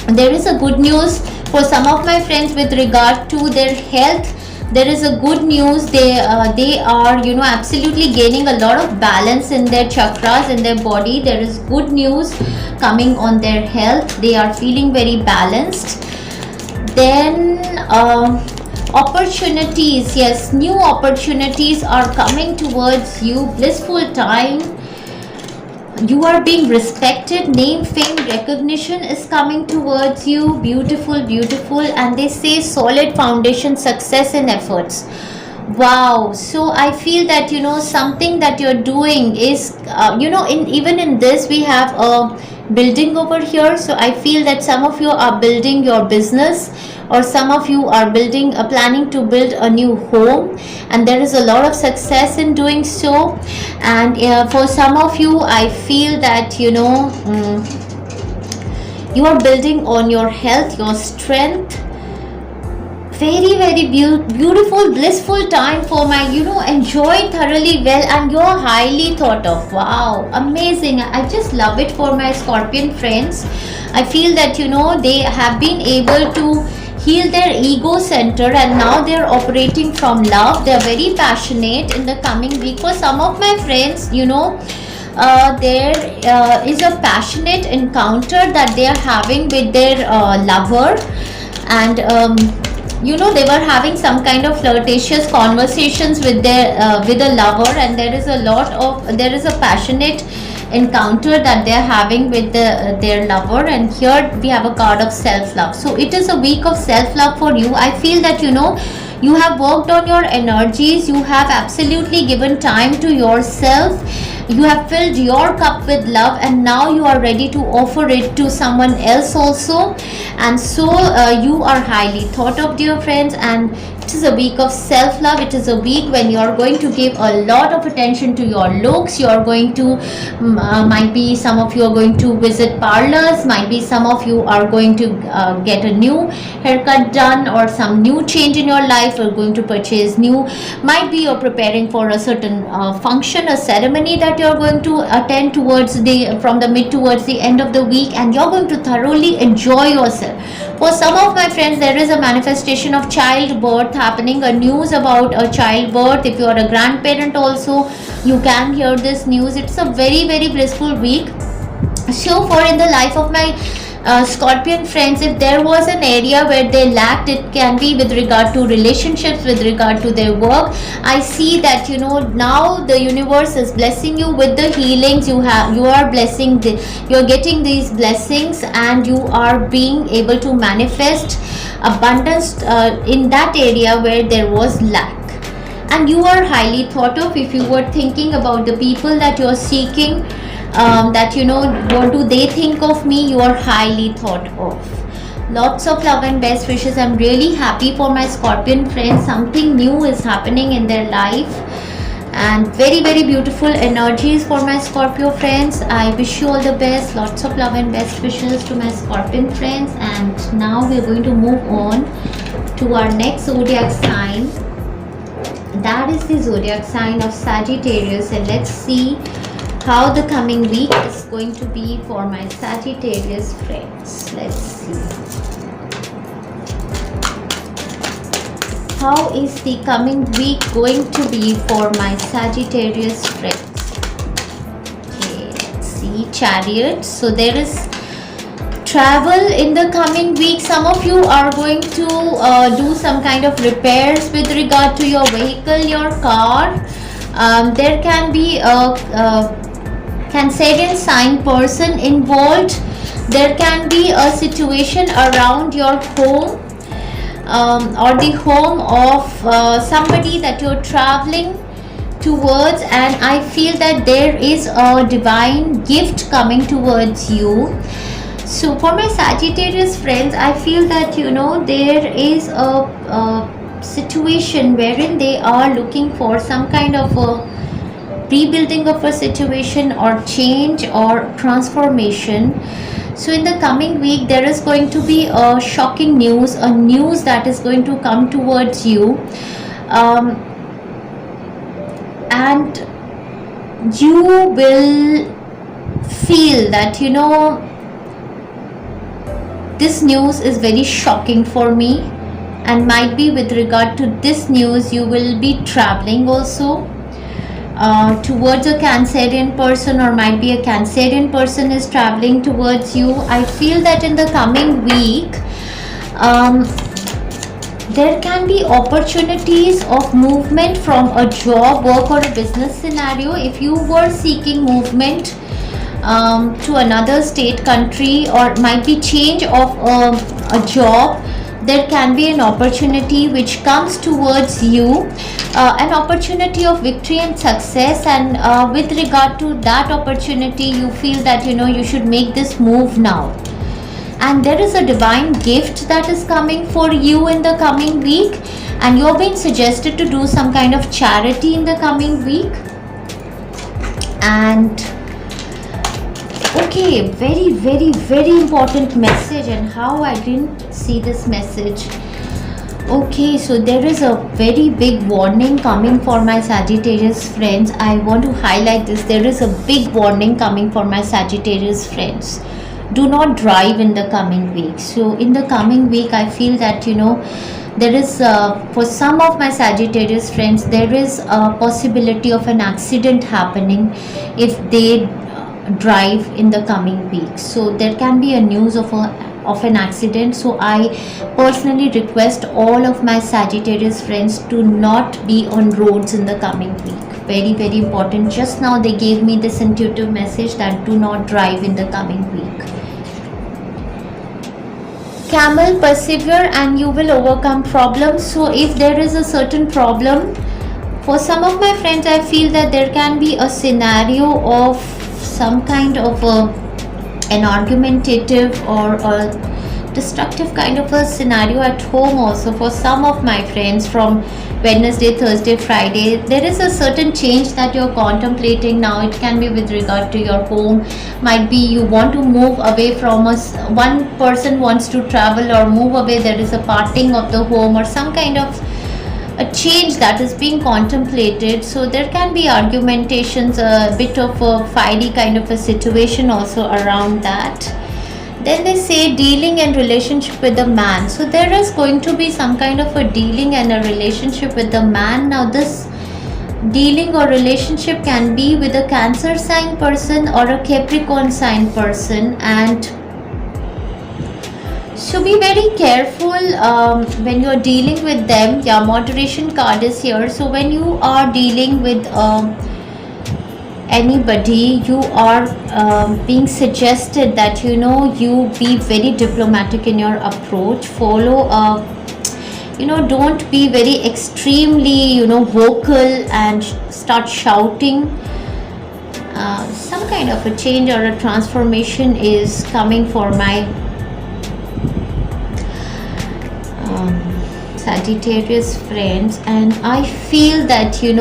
There is a good news for some of my friends with regard to their health. There is a good news. They are absolutely gaining a lot of balance in their chakras, in their body. There is good news coming on their health. They are feeling very balanced. Then opportunities, yes, new opportunities are coming towards you. Blissful time. You are being respected. Name, fame, recognition is coming towards you. Beautiful, beautiful. And they say solid foundation, success in efforts. Wow. So I feel that something that you're doing is even in this we have a building over here. So I feel that some of you are building your business, or some of you are planning to build a new home, and there is a lot of success in doing so. And for some of you, I feel that you are building on your health, your strength. Very, very beautiful, blissful time for my enjoy thoroughly well, and you're highly thought of. Wow, amazing. I just love it for my Scorpion friends. I feel that they have been able to heal their ego center, and now they're operating from love. They're very passionate in the coming week. For some of my friends, there is a passionate encounter that they are having with their lover, and they were having some kind of flirtatious conversations with a lover, and there is a passionate encounter that they're having with their lover. And here we have a card of self-love. So it is a week of self-love for you. I feel that you have worked on your energies. You have absolutely given time to yourself. You have filled your cup with love, and now you are ready to offer it to someone else also. And so you are highly thought of, dear friends, and It is a week of self-love. It is a week when you are going to give a lot of attention to your looks. You are going to might be some of you are going to visit parlors, might be some of you are going to get a new haircut done, or some new change in your life, or going to purchase new, might be you're preparing for a certain function, a ceremony that you're going to attend towards the from the mid towards the end of the week, and you're going to thoroughly enjoy yourself. For some of my friends, there is a manifestation of childbirth happening, a news about a childbirth. If you are a grandparent also, you can hear this news. It's a very, very blissful week. So for in the life of my Scorpion friends, if there was an area where they lacked, it can be with regard to relationships, with regard to their work. I see that now the universe is blessing you with the healings. You are blessing you're getting these blessings, and you are being able to manifest abundance in that area where there was lack. And you are highly thought of. If you were thinking about the people that you're seeking, that what do they think of me, you are highly thought of. Lots of love and best wishes. I'm really happy for my Scorpion friends. Something new is happening in their life, and very, very beautiful energies for my Scorpio friends. I wish you all the best. Lots of love and best wishes to my Scorpion friends. And now we're going to move on to our next zodiac sign. That is the zodiac sign of Sagittarius, and let's see how the coming week is going to be for my Sagittarius friends. Let's see. How is the coming week going to be for my Sagittarius friends? Okay, let's see. Chariot. So there is travel in the coming week. Some of you are going to do some kind of repairs with regard to your vehicle, your car. There can be a Cancerian sign person involved. There can be a situation around your home, or the home of somebody that you're traveling towards, and I feel that there is a divine gift coming towards you. So for my Sagittarius friends, I feel that there is a situation wherein they are looking for some kind of a rebuilding of a situation, or change, or transformation. So in the coming week, there is going to be a shocking news, a news that is going to come towards you, and you will feel that this news is very shocking for me, and might be with regard to this news you will be traveling also towards a Cancerian person, or might be a Cancerian person is traveling towards you. I feel that in the coming week there can be opportunities of movement from a job, work, or a business scenario. If you were seeking movement to another state, country, or might be change of a job, there can be an opportunity which comes towards you, an opportunity of victory and success, and with regard to that opportunity you feel that you should make this move now, and there is a divine gift that is coming for you in the coming week, and you're being suggested to do some kind of charity in the coming week. And okay, very, very, very important message, and how I didn't see this message. Okay, so there is a very big warning coming for my Sagittarius friends. I want to highlight this. There is a big warning coming for my Sagittarius friends. Do not drive in the coming week. So in the coming week, I feel that there is for some of my Sagittarius friends, there is a possibility of an accident happening if they drive in the coming week. So there can be a news of an accident. So I personally request all of my Sagittarius friends to not be on roads in the coming week. Very, very important. Just now they gave me this intuitive message that do not drive in the coming week. Camel, persevere and you will overcome problems. So if there is a certain problem, for some of my friends, I feel that there can be a scenario of some kind of an argumentative or a destructive kind of a scenario at home also for some of my friends from Wednesday, Thursday, Friday. There is a certain change that you're contemplating now. It can be with regard to your home, might be you want to move away from us, one person wants to travel or move away, there is a parting of the home or some kind of a change that is being contemplated. So there can be argumentations, a bit of a fiery kind of a situation also around that. Then they say dealing and relationship with the man. So there is going to be some kind of a dealing and a relationship with the man. Now this dealing or relationship can be with a Cancer sign person or a Capricorn sign person, and so be very careful when you're dealing with them. Yeah, moderation card is here. So when you are dealing with anybody, you are being suggested that you be very diplomatic in your approach, follow don't be very extremely vocal and start shouting. Some kind of a change or a transformation is coming for my Sagittarius friends, and I feel that you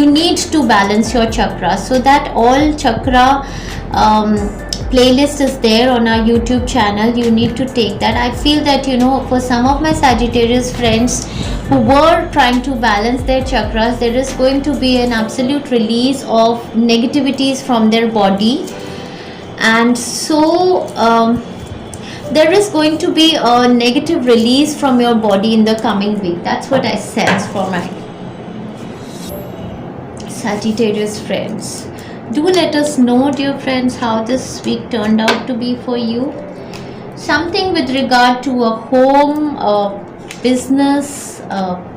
need to balance your chakras. So that all chakra playlist is there on our YouTube channel. You need to take that. I feel that for some of my Sagittarius friends who were trying to balance their chakras, there is going to be an absolute release of negativities from their body, and so there is going to be a negative release from your body in the coming week. That's what I sense for my Sagittarius friends. Do let us know, dear friends, how this week turned out to be for you. Something with regard to a home, a business,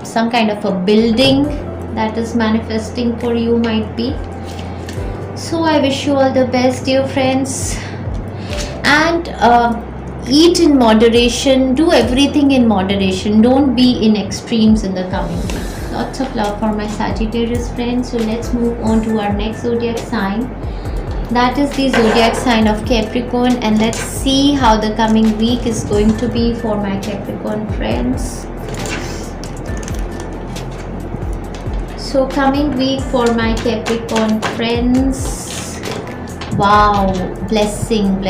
some kind of a building that is manifesting for you might be. So I wish you all the best, dear friends, and eat in moderation, do everything in moderation, don't be in extremes in the coming week. Lots of love for my Sagittarius friends. So let's move on to our next zodiac sign. That is the zodiac sign of Capricorn, and let's see how the coming week is going to be for my Capricorn friends. So coming week for my Capricorn friends, wow, blessing.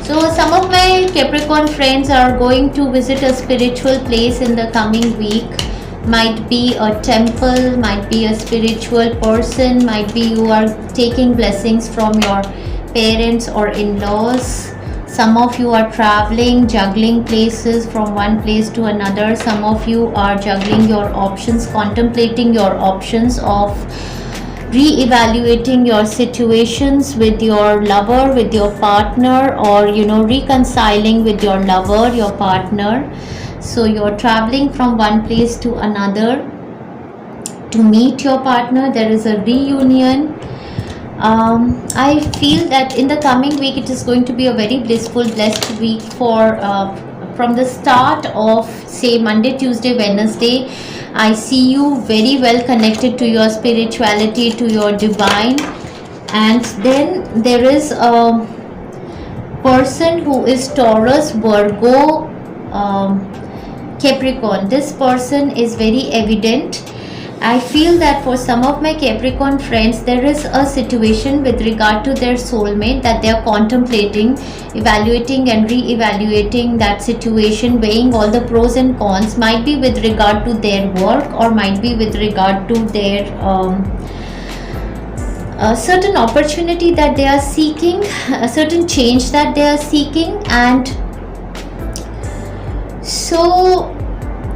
So some of my Capricorn friends are going to visit a spiritual place in the coming week. Might be a temple, might be a spiritual person, might be you are taking blessings from your parents or in-laws. Some of you are traveling, juggling places from one place to another. Some of you are juggling your options, contemplating your options of re-evaluating your situations with your lover, with your partner, or reconciling with your lover, your partner. So you're traveling from one place to another to meet your partner. There is a reunion. I feel that in the coming week it is going to be a very blissful, blessed week for from the start of say Monday, Tuesday, Wednesday. I see you very well connected to your spirituality, to your divine, and then there is a person who is Taurus, Virgo, Capricorn. This person is very evident. I feel that for some of my Capricorn friends, there is a situation with regard to their soulmate that they are contemplating, evaluating and re-evaluating that situation, weighing all the pros and cons. Might be with regard to their work, or might be with regard to their a certain opportunity that they are seeking, a certain change that they are seeking, and so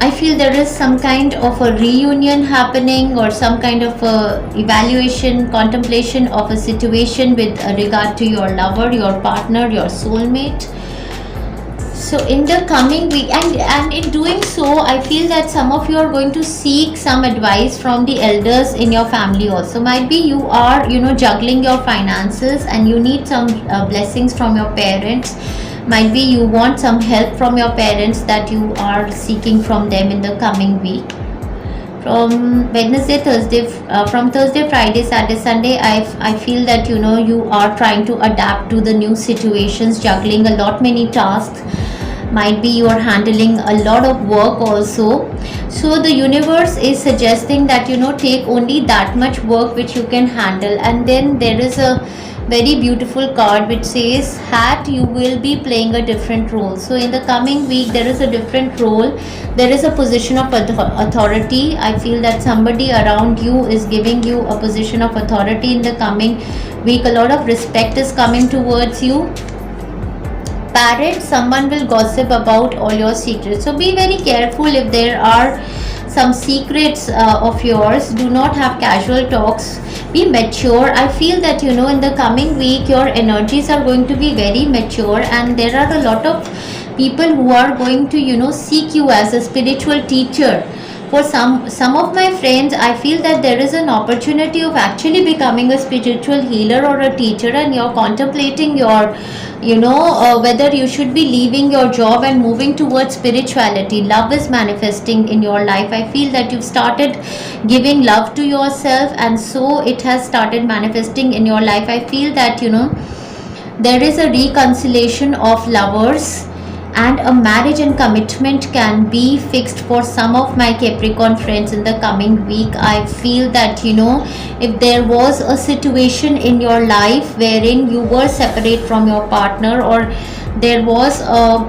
I feel there is some kind of a reunion happening, or some kind of a evaluation, contemplation of a situation with regard to your lover, your partner, your soulmate. So in the coming week, and in doing so, I feel that some of you are going to seek some advice from the elders in your family also. Might be you are juggling your finances and you need some blessings from your parents. Might be you want some help from your parents that you are seeking from them in the coming week. From from Thursday, Friday, Saturday, Sunday, I feel that you are trying to adapt to the new situations, juggling a lot many tasks. Might be you are handling a lot of work also. So the universe is suggesting that take only that much work which you can handle. And then there is a very beautiful card which says hat, you will be playing a different role. So in the coming week there is a different role, there is a position of authority. I feel that somebody around you is giving you a position of authority in the coming week. A lot of respect is coming towards you. Parrot, someone will gossip about all your secrets, so be very careful. If there are some secrets of yours, do not have casual talks, be mature. I feel that in the coming week your energies are going to be very mature, and there are a lot of people who are going to seek you as a spiritual teacher. For some of my friends, I feel that there is an opportunity of actually becoming a spiritual healer or a teacher, and you're contemplating your whether you should be leaving your job and moving towards spirituality. Love is manifesting in your life. I feel that you've started giving love to yourself, and so it has started manifesting in your life. I feel that there is a reconciliation of lovers, and a marriage and commitment can be fixed for some of my Capricorn friends in the coming week. I feel that if there was a situation in your life wherein you were separate from your partner, or there was a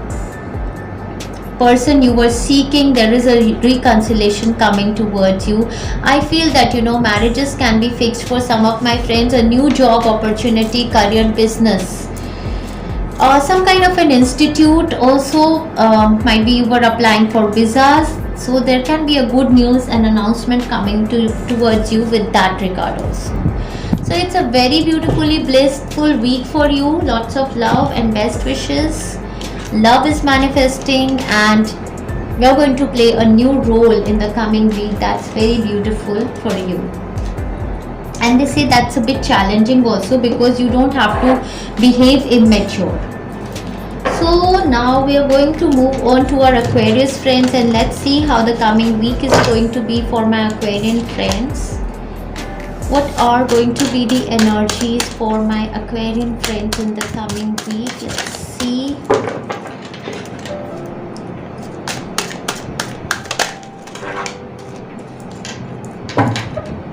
person you were seeking, there is a reconciliation coming towards you. I feel that marriages can be fixed for some of my friends. A new job opportunity, career, business, some kind of an institute also. Might be you were applying for visas, so there can be a good news and announcement coming towards you with that regard also. So it's a very beautifully blissful week for you. Lots of love and best wishes. Love is manifesting, and we are going to play a new role in the coming week. That's very beautiful for you. And they say that's a bit challenging also, because you don't have to behave immature. So now we are going to move on to our Aquarius friends, and let's see how the coming week is going to be for my Aquarian friends. What are going to be the energies for my Aquarian friends in the coming week? Let's see.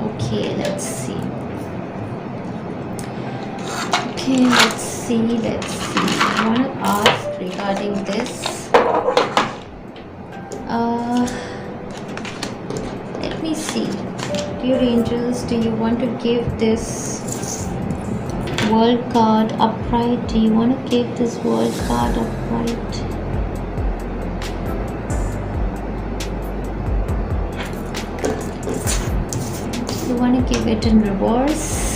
Okay, let's see. I want to ask regarding this. Let me see. Dear angels, do you want to give this world card upright? Do you want to give this world card upright? You want to give it in reverse?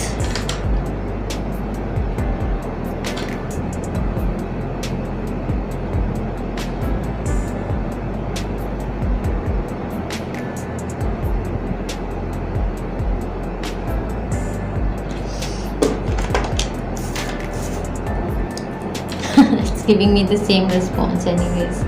It's giving me the same response anyways.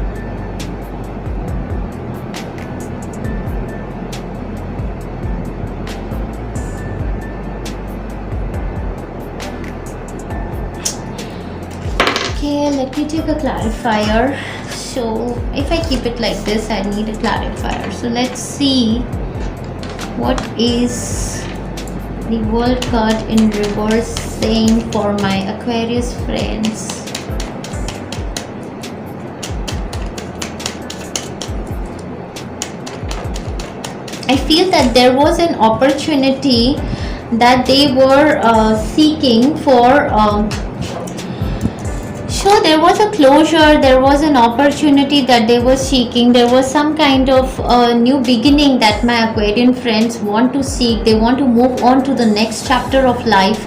Okay, let me take a clarifier. So if I keep it like this, I need a clarifier. So let's see what is the world card in reverse saying for my Aquarius friends. I feel that there was an opportunity that they were seeking for. So there was a closure, there was an opportunity that they were seeking. There was some kind of new beginning that my Aquarian friends want to seek. They want to move on to the next chapter of life,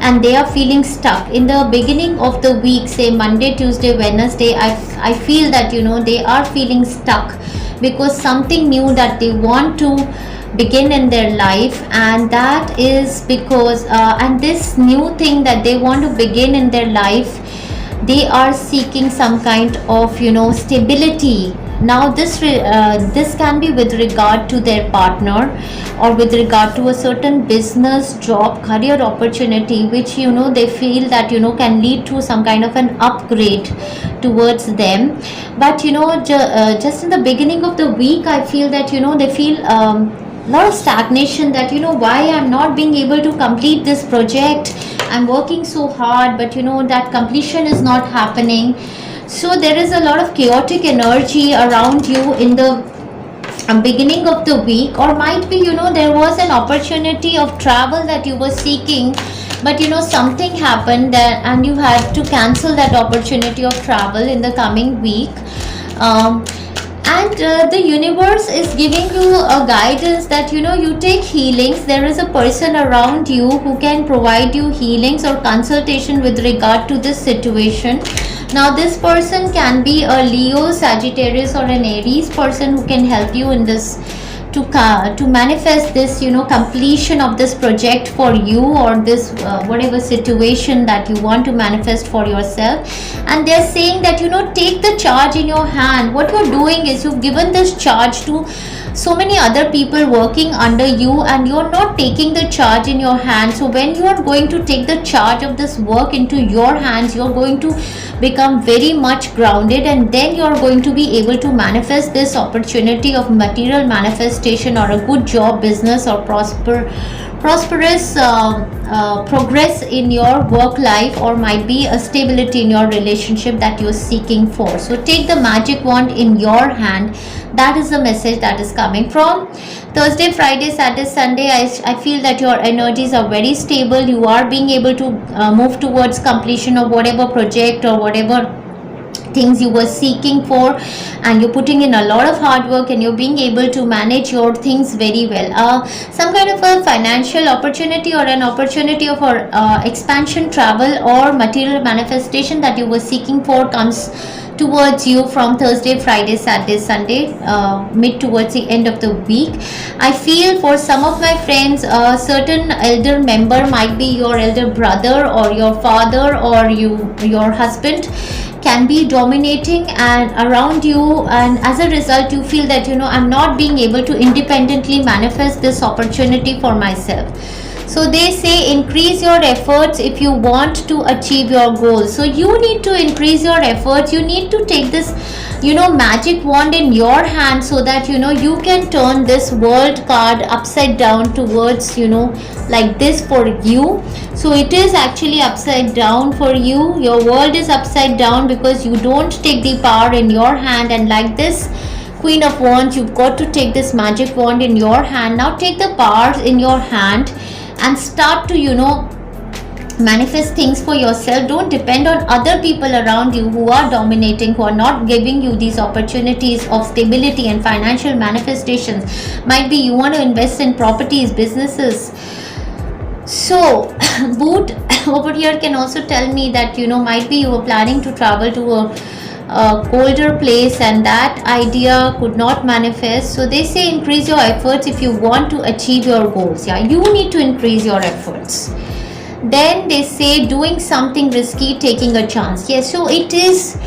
and they are feeling stuck. In the beginning of the week, say Monday, Tuesday, Wednesday, I feel that they are feeling stuck, because something new that they want to begin in their life, and that is because and this new thing that they want to begin in their life, they are seeking some kind of stability Now this can be with regard to their partner, or with regard to a certain business, job, career opportunity, which they feel that can lead to some kind of an upgrade towards them. But just in the beginning of the week, I feel that they feel lot of stagnation, that why I'm not being able to complete this project. I'm working so hard, but that completion is not happening. So there is a lot of chaotic energy around you in the beginning of the week. Or might be there was an opportunity of travel that you were seeking, but something happened that, and you had to cancel that opportunity of travel in the coming week. And the universe is giving you a guidance that you take healings. There is a person around you who can provide you healings or consultation with regard to this situation. Now this person can be a Leo, Sagittarius, or an Aries person who can help you in this to manifest this completion of this project for you, or this whatever situation that you want to manifest for yourself. And they're saying that take the charge in your hand. What you're doing is you've given this charge to so many other people working under you, and you're not taking the charge in your hand. So when you are going to take the charge of this work into your hands, you're going to become very much grounded, and then you're going to be able to manifest this opportunity of material manifestation, or a good job, business, or prosperous progress in your work life, or might be a stability in your relationship that you're seeking for. So take the magic wand in your hand. That is the message that is coming from Thursday, Friday, Saturday, Sunday. I feel that your energies are very stable. You are being able to move towards completion of whatever project or whatever things you were seeking for, and you're putting in a lot of hard work, and you're being able to manage your things very well. Some kind of a financial opportunity, or an opportunity of expansion, travel, or material manifestation that you were seeking for comes towards you from Thursday, Friday, Saturday, Sunday, mid towards the end of the week. I feel for some of my friends, a certain elder member, might be your elder brother or your father or your husband, can be dominating and around you, and as a result you feel that I'm not being able to independently manifest this opportunity for myself. So they say increase your efforts if you want to achieve your goals. So you need to increase your efforts. You need to take this magic wand in your hand, so that you can turn this world card upside down towards like this for you. So it is actually upside down for you. Your world is upside down because you don't take the power in your hand. And like this Queen of Wands, you've got to take this magic wand in your hand. Now take the power in your hand and start to manifest things for yourself. Don't depend on other people around you who are dominating, who are not giving you these opportunities of stability and financial manifestations. Might be you want to invest in properties, businesses. So Boot over here can also tell me that might be you were planning to travel to a colder place, and that idea could not manifest. So they say increase your efforts if you want to achieve your goals. Yeah, you need to increase your efforts. Then they say doing something risky, taking a chance. Yes, so it is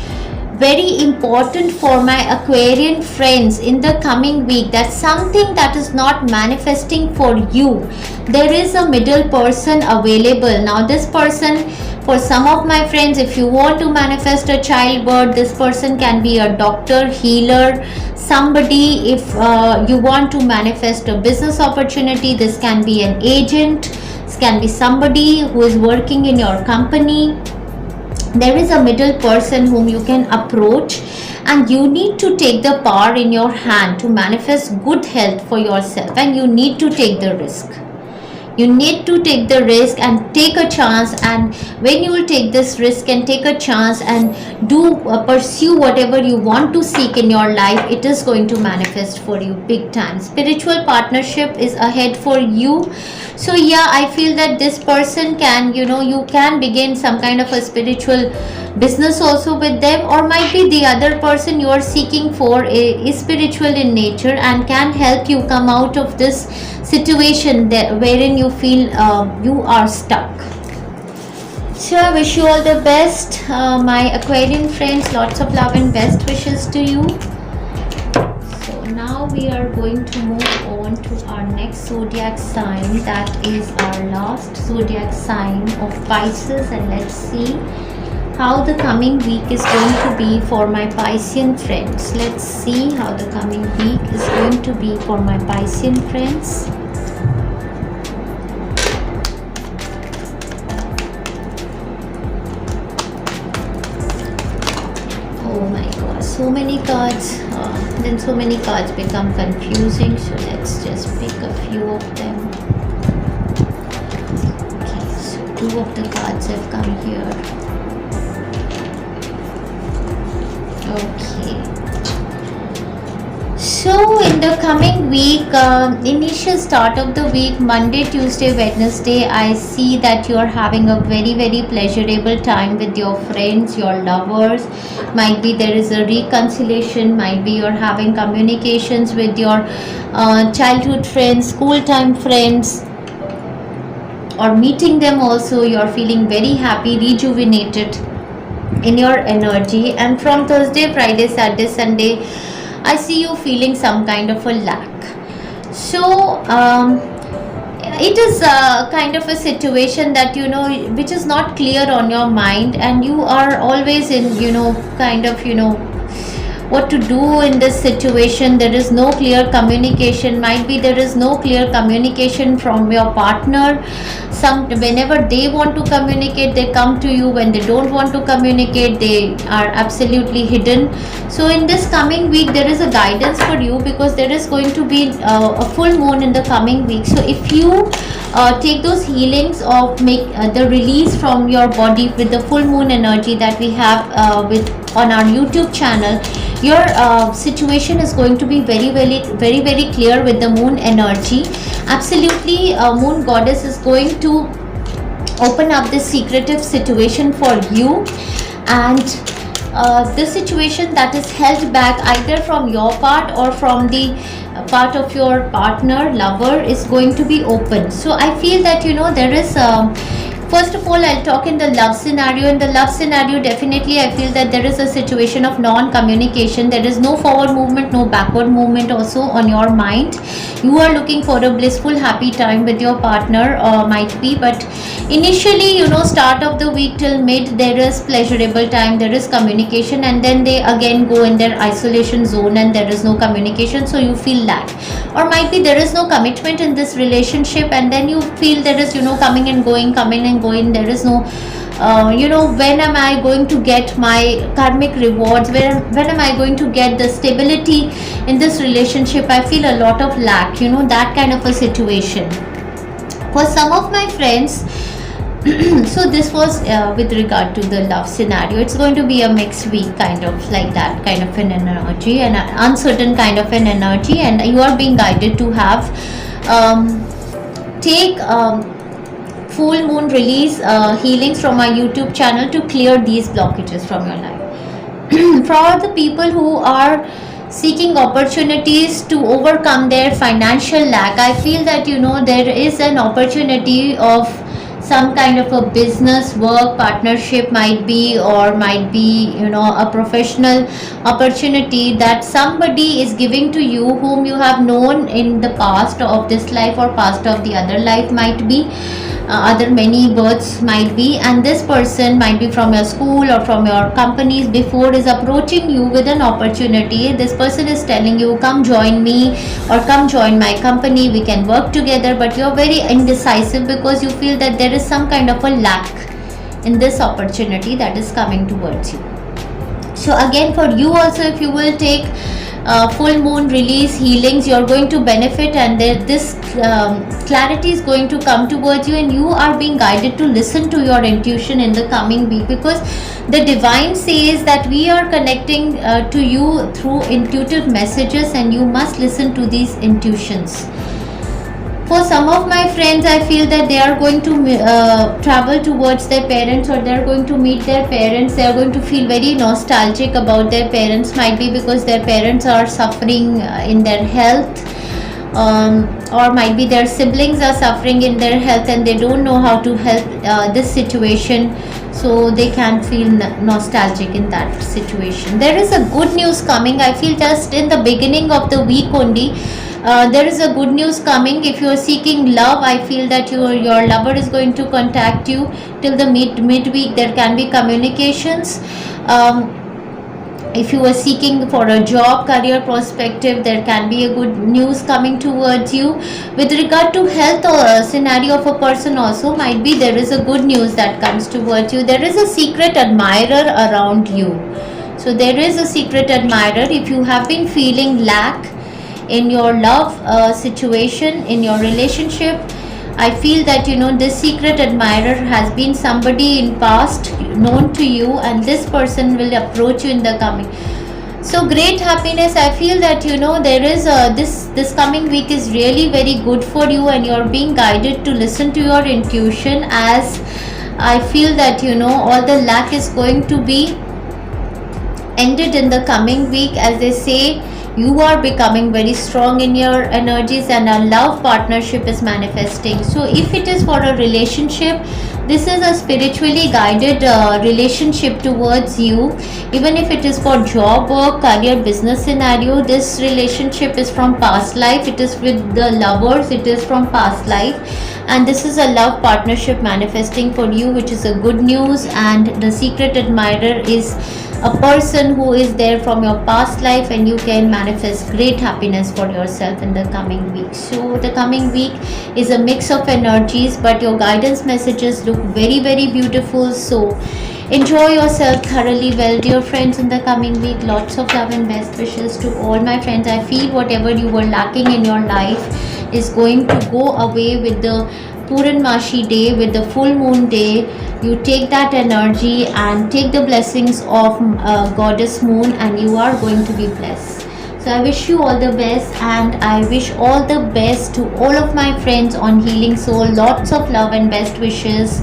very important for my Aquarian friends in the coming week that something that is not manifesting for you, there is a middle person available. Now this person, for some of my friends, if you want to manifest a childbirth, this person can be a doctor, healer, somebody. If you want to manifest a business opportunity, this can be an agent, this can be somebody who is working in your company. There is a middle person whom you can approach, and you need to take the power in your hand to manifest good health for yourself, and you need to take the risk. You need to take the risk and take a chance, and when you will take this risk and take a chance and pursue whatever you want to seek in your life, it is going to manifest for you big time. Spiritual partnership is ahead for you. So yeah, I feel that this person can, you can begin some kind of a spiritual business also with them, or might be the other person you are seeking for is spiritual in nature and can help you come out of this situation wherein you feel you are stuck. So I wish you all the best, my Aquarian friends. Lots of love and best wishes to you. now we are going to move on to our next zodiac sign, that is our last zodiac sign of Pisces, and let's see how the coming week is going to be for my Piscean friends. Let's see how the coming week is going to be for my Piscean friends. Oh my god, so many cards. Then so many cards become confusing, so let's just pick a few of them. Okay, so 2 of the cards have come here. Okay, so in the coming week, initial start of the week, Monday, Tuesday, Wednesday, I see that you are having a very pleasurable time with your friends, your lovers. Might be there is a reconciliation, might be you're having communications with your childhood friends, school time friends, or meeting them also. You're feeling very happy, rejuvenated in your energy. And from Thursday, Friday, Saturday, Sunday, I see you feeling some kind of a lack. So it is kind of a situation that which is not clear on your mind, and you are always in kind of what to do in this situation. There is no clear communication. Might be there is no clear communication from your partner. Whenever they want to communicate, they come to you. When they don't want to communicate, they are absolutely hidden. So in this coming week, there is a guidance for you, because there is going to be a full moon in the coming week. So if you take those healings of make the release from your body with the full moon energy that we have on our YouTube channel, your situation is going to be very clear with the moon energy. Absolutely, moon goddess is going to open up this secretive situation for you, and the situation that is held back either from your part or from the part of your partner, lover, is going to be open. So I feel that there is first of all, I'll talk in the love scenario. In the love scenario, definitely I feel that there is a situation of non-communication. There is no forward movement, no backward movement also on your mind. You are looking for a blissful, happy time with your partner, might be, but initially, start of the week till mid, there is pleasurable time, there is communication, and then they again go in their isolation zone and there is no communication, so you feel lack. Or might be there is no commitment in this relationship, and then you feel there is coming and going, there is no when am I going to get my karmic rewards, when am I going to get the stability in this relationship. I feel a lot of lack, that kind of a situation for some of my friends. So this was with regard to the love scenario. It's going to be a mixed week, kind of like that kind of an energy, and an uncertain kind of an energy, and you are being guided to have take full moon release healings from my YouTube channel to clear these blockages from your life. For the people who are seeking opportunities to overcome their financial lack, I feel that there is an opportunity of some kind of a business work partnership, might be, or might be a professional opportunity that somebody is giving to you whom you have known in the past of this life or past of the other life, might be other many births, might be, and this person might be from your school or from your companies before, is approaching you with an opportunity. This person is telling you, come join me or come join my company, we can work together, but you're very indecisive because you feel that there is some kind of a lack in this opportunity that is coming towards you. So again, for you also, if you will take full moon release healings, you're going to benefit, and this clarity is going to come towards you, and you are being guided to listen to your intuition in the coming week, because the divine says that we are connecting to you through intuitive messages, and you must listen to these intuitions. For some of my friends, I feel that they are going to travel towards their parents, or they are going to meet their parents. They are going to feel very nostalgic about their parents, might be because their parents are suffering in their health, or might be their siblings are suffering in their health and they don't know how to help this situation, so they can feel nostalgic in that situation. There is a good news coming. I feel just in the beginning of the week only, there is a good news coming. If you are seeking love, I feel that your lover is going to contact you till the midweek. There can be communications. If you are seeking for a job career perspective, there can be a good news coming towards you. With regard to health or scenario of a person also, might be there is a good news that comes towards you. There is a secret admirer around you. So there is a secret admirer. If you have been feeling lack in your love situation, in your relationship, I feel that this secret admirer has been somebody in past known to you, and this person will approach you in the coming. So great happiness. I feel that there is this coming week is really very good for you, and you're being guided to listen to your intuition, as I feel that all the lack is going to be ended in the coming week. As they say, you are becoming very strong in your energies, and a love partnership is manifesting. So if it is for a relationship, this is a spiritually guided relationship towards you. Even if it is for job, work, career, business scenario, this relationship is from past life. It is with the lovers, it is from past life, and this is a love partnership manifesting for you, which is a good news. And the secret admirer is a person who is there from your past life, and you can manifest great happiness for yourself in the coming week. So the coming week is a mix of energies, but your guidance messages look very, very beautiful. So enjoy yourself thoroughly well, dear friends, in the coming week. Lots of love and best wishes to all my friends. I feel whatever you were lacking in your life is going to go away with the Purnamashi day, with the full moon day. You take that energy and take the blessings of goddess moon, and you are going to be blessed. So I wish you all the best, and I wish all the best to all of my friends on Healing Soul. Lots of love and best wishes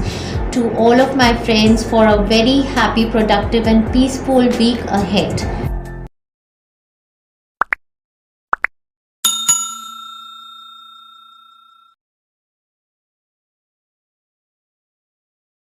to all of my friends for a very happy, productive and peaceful week ahead.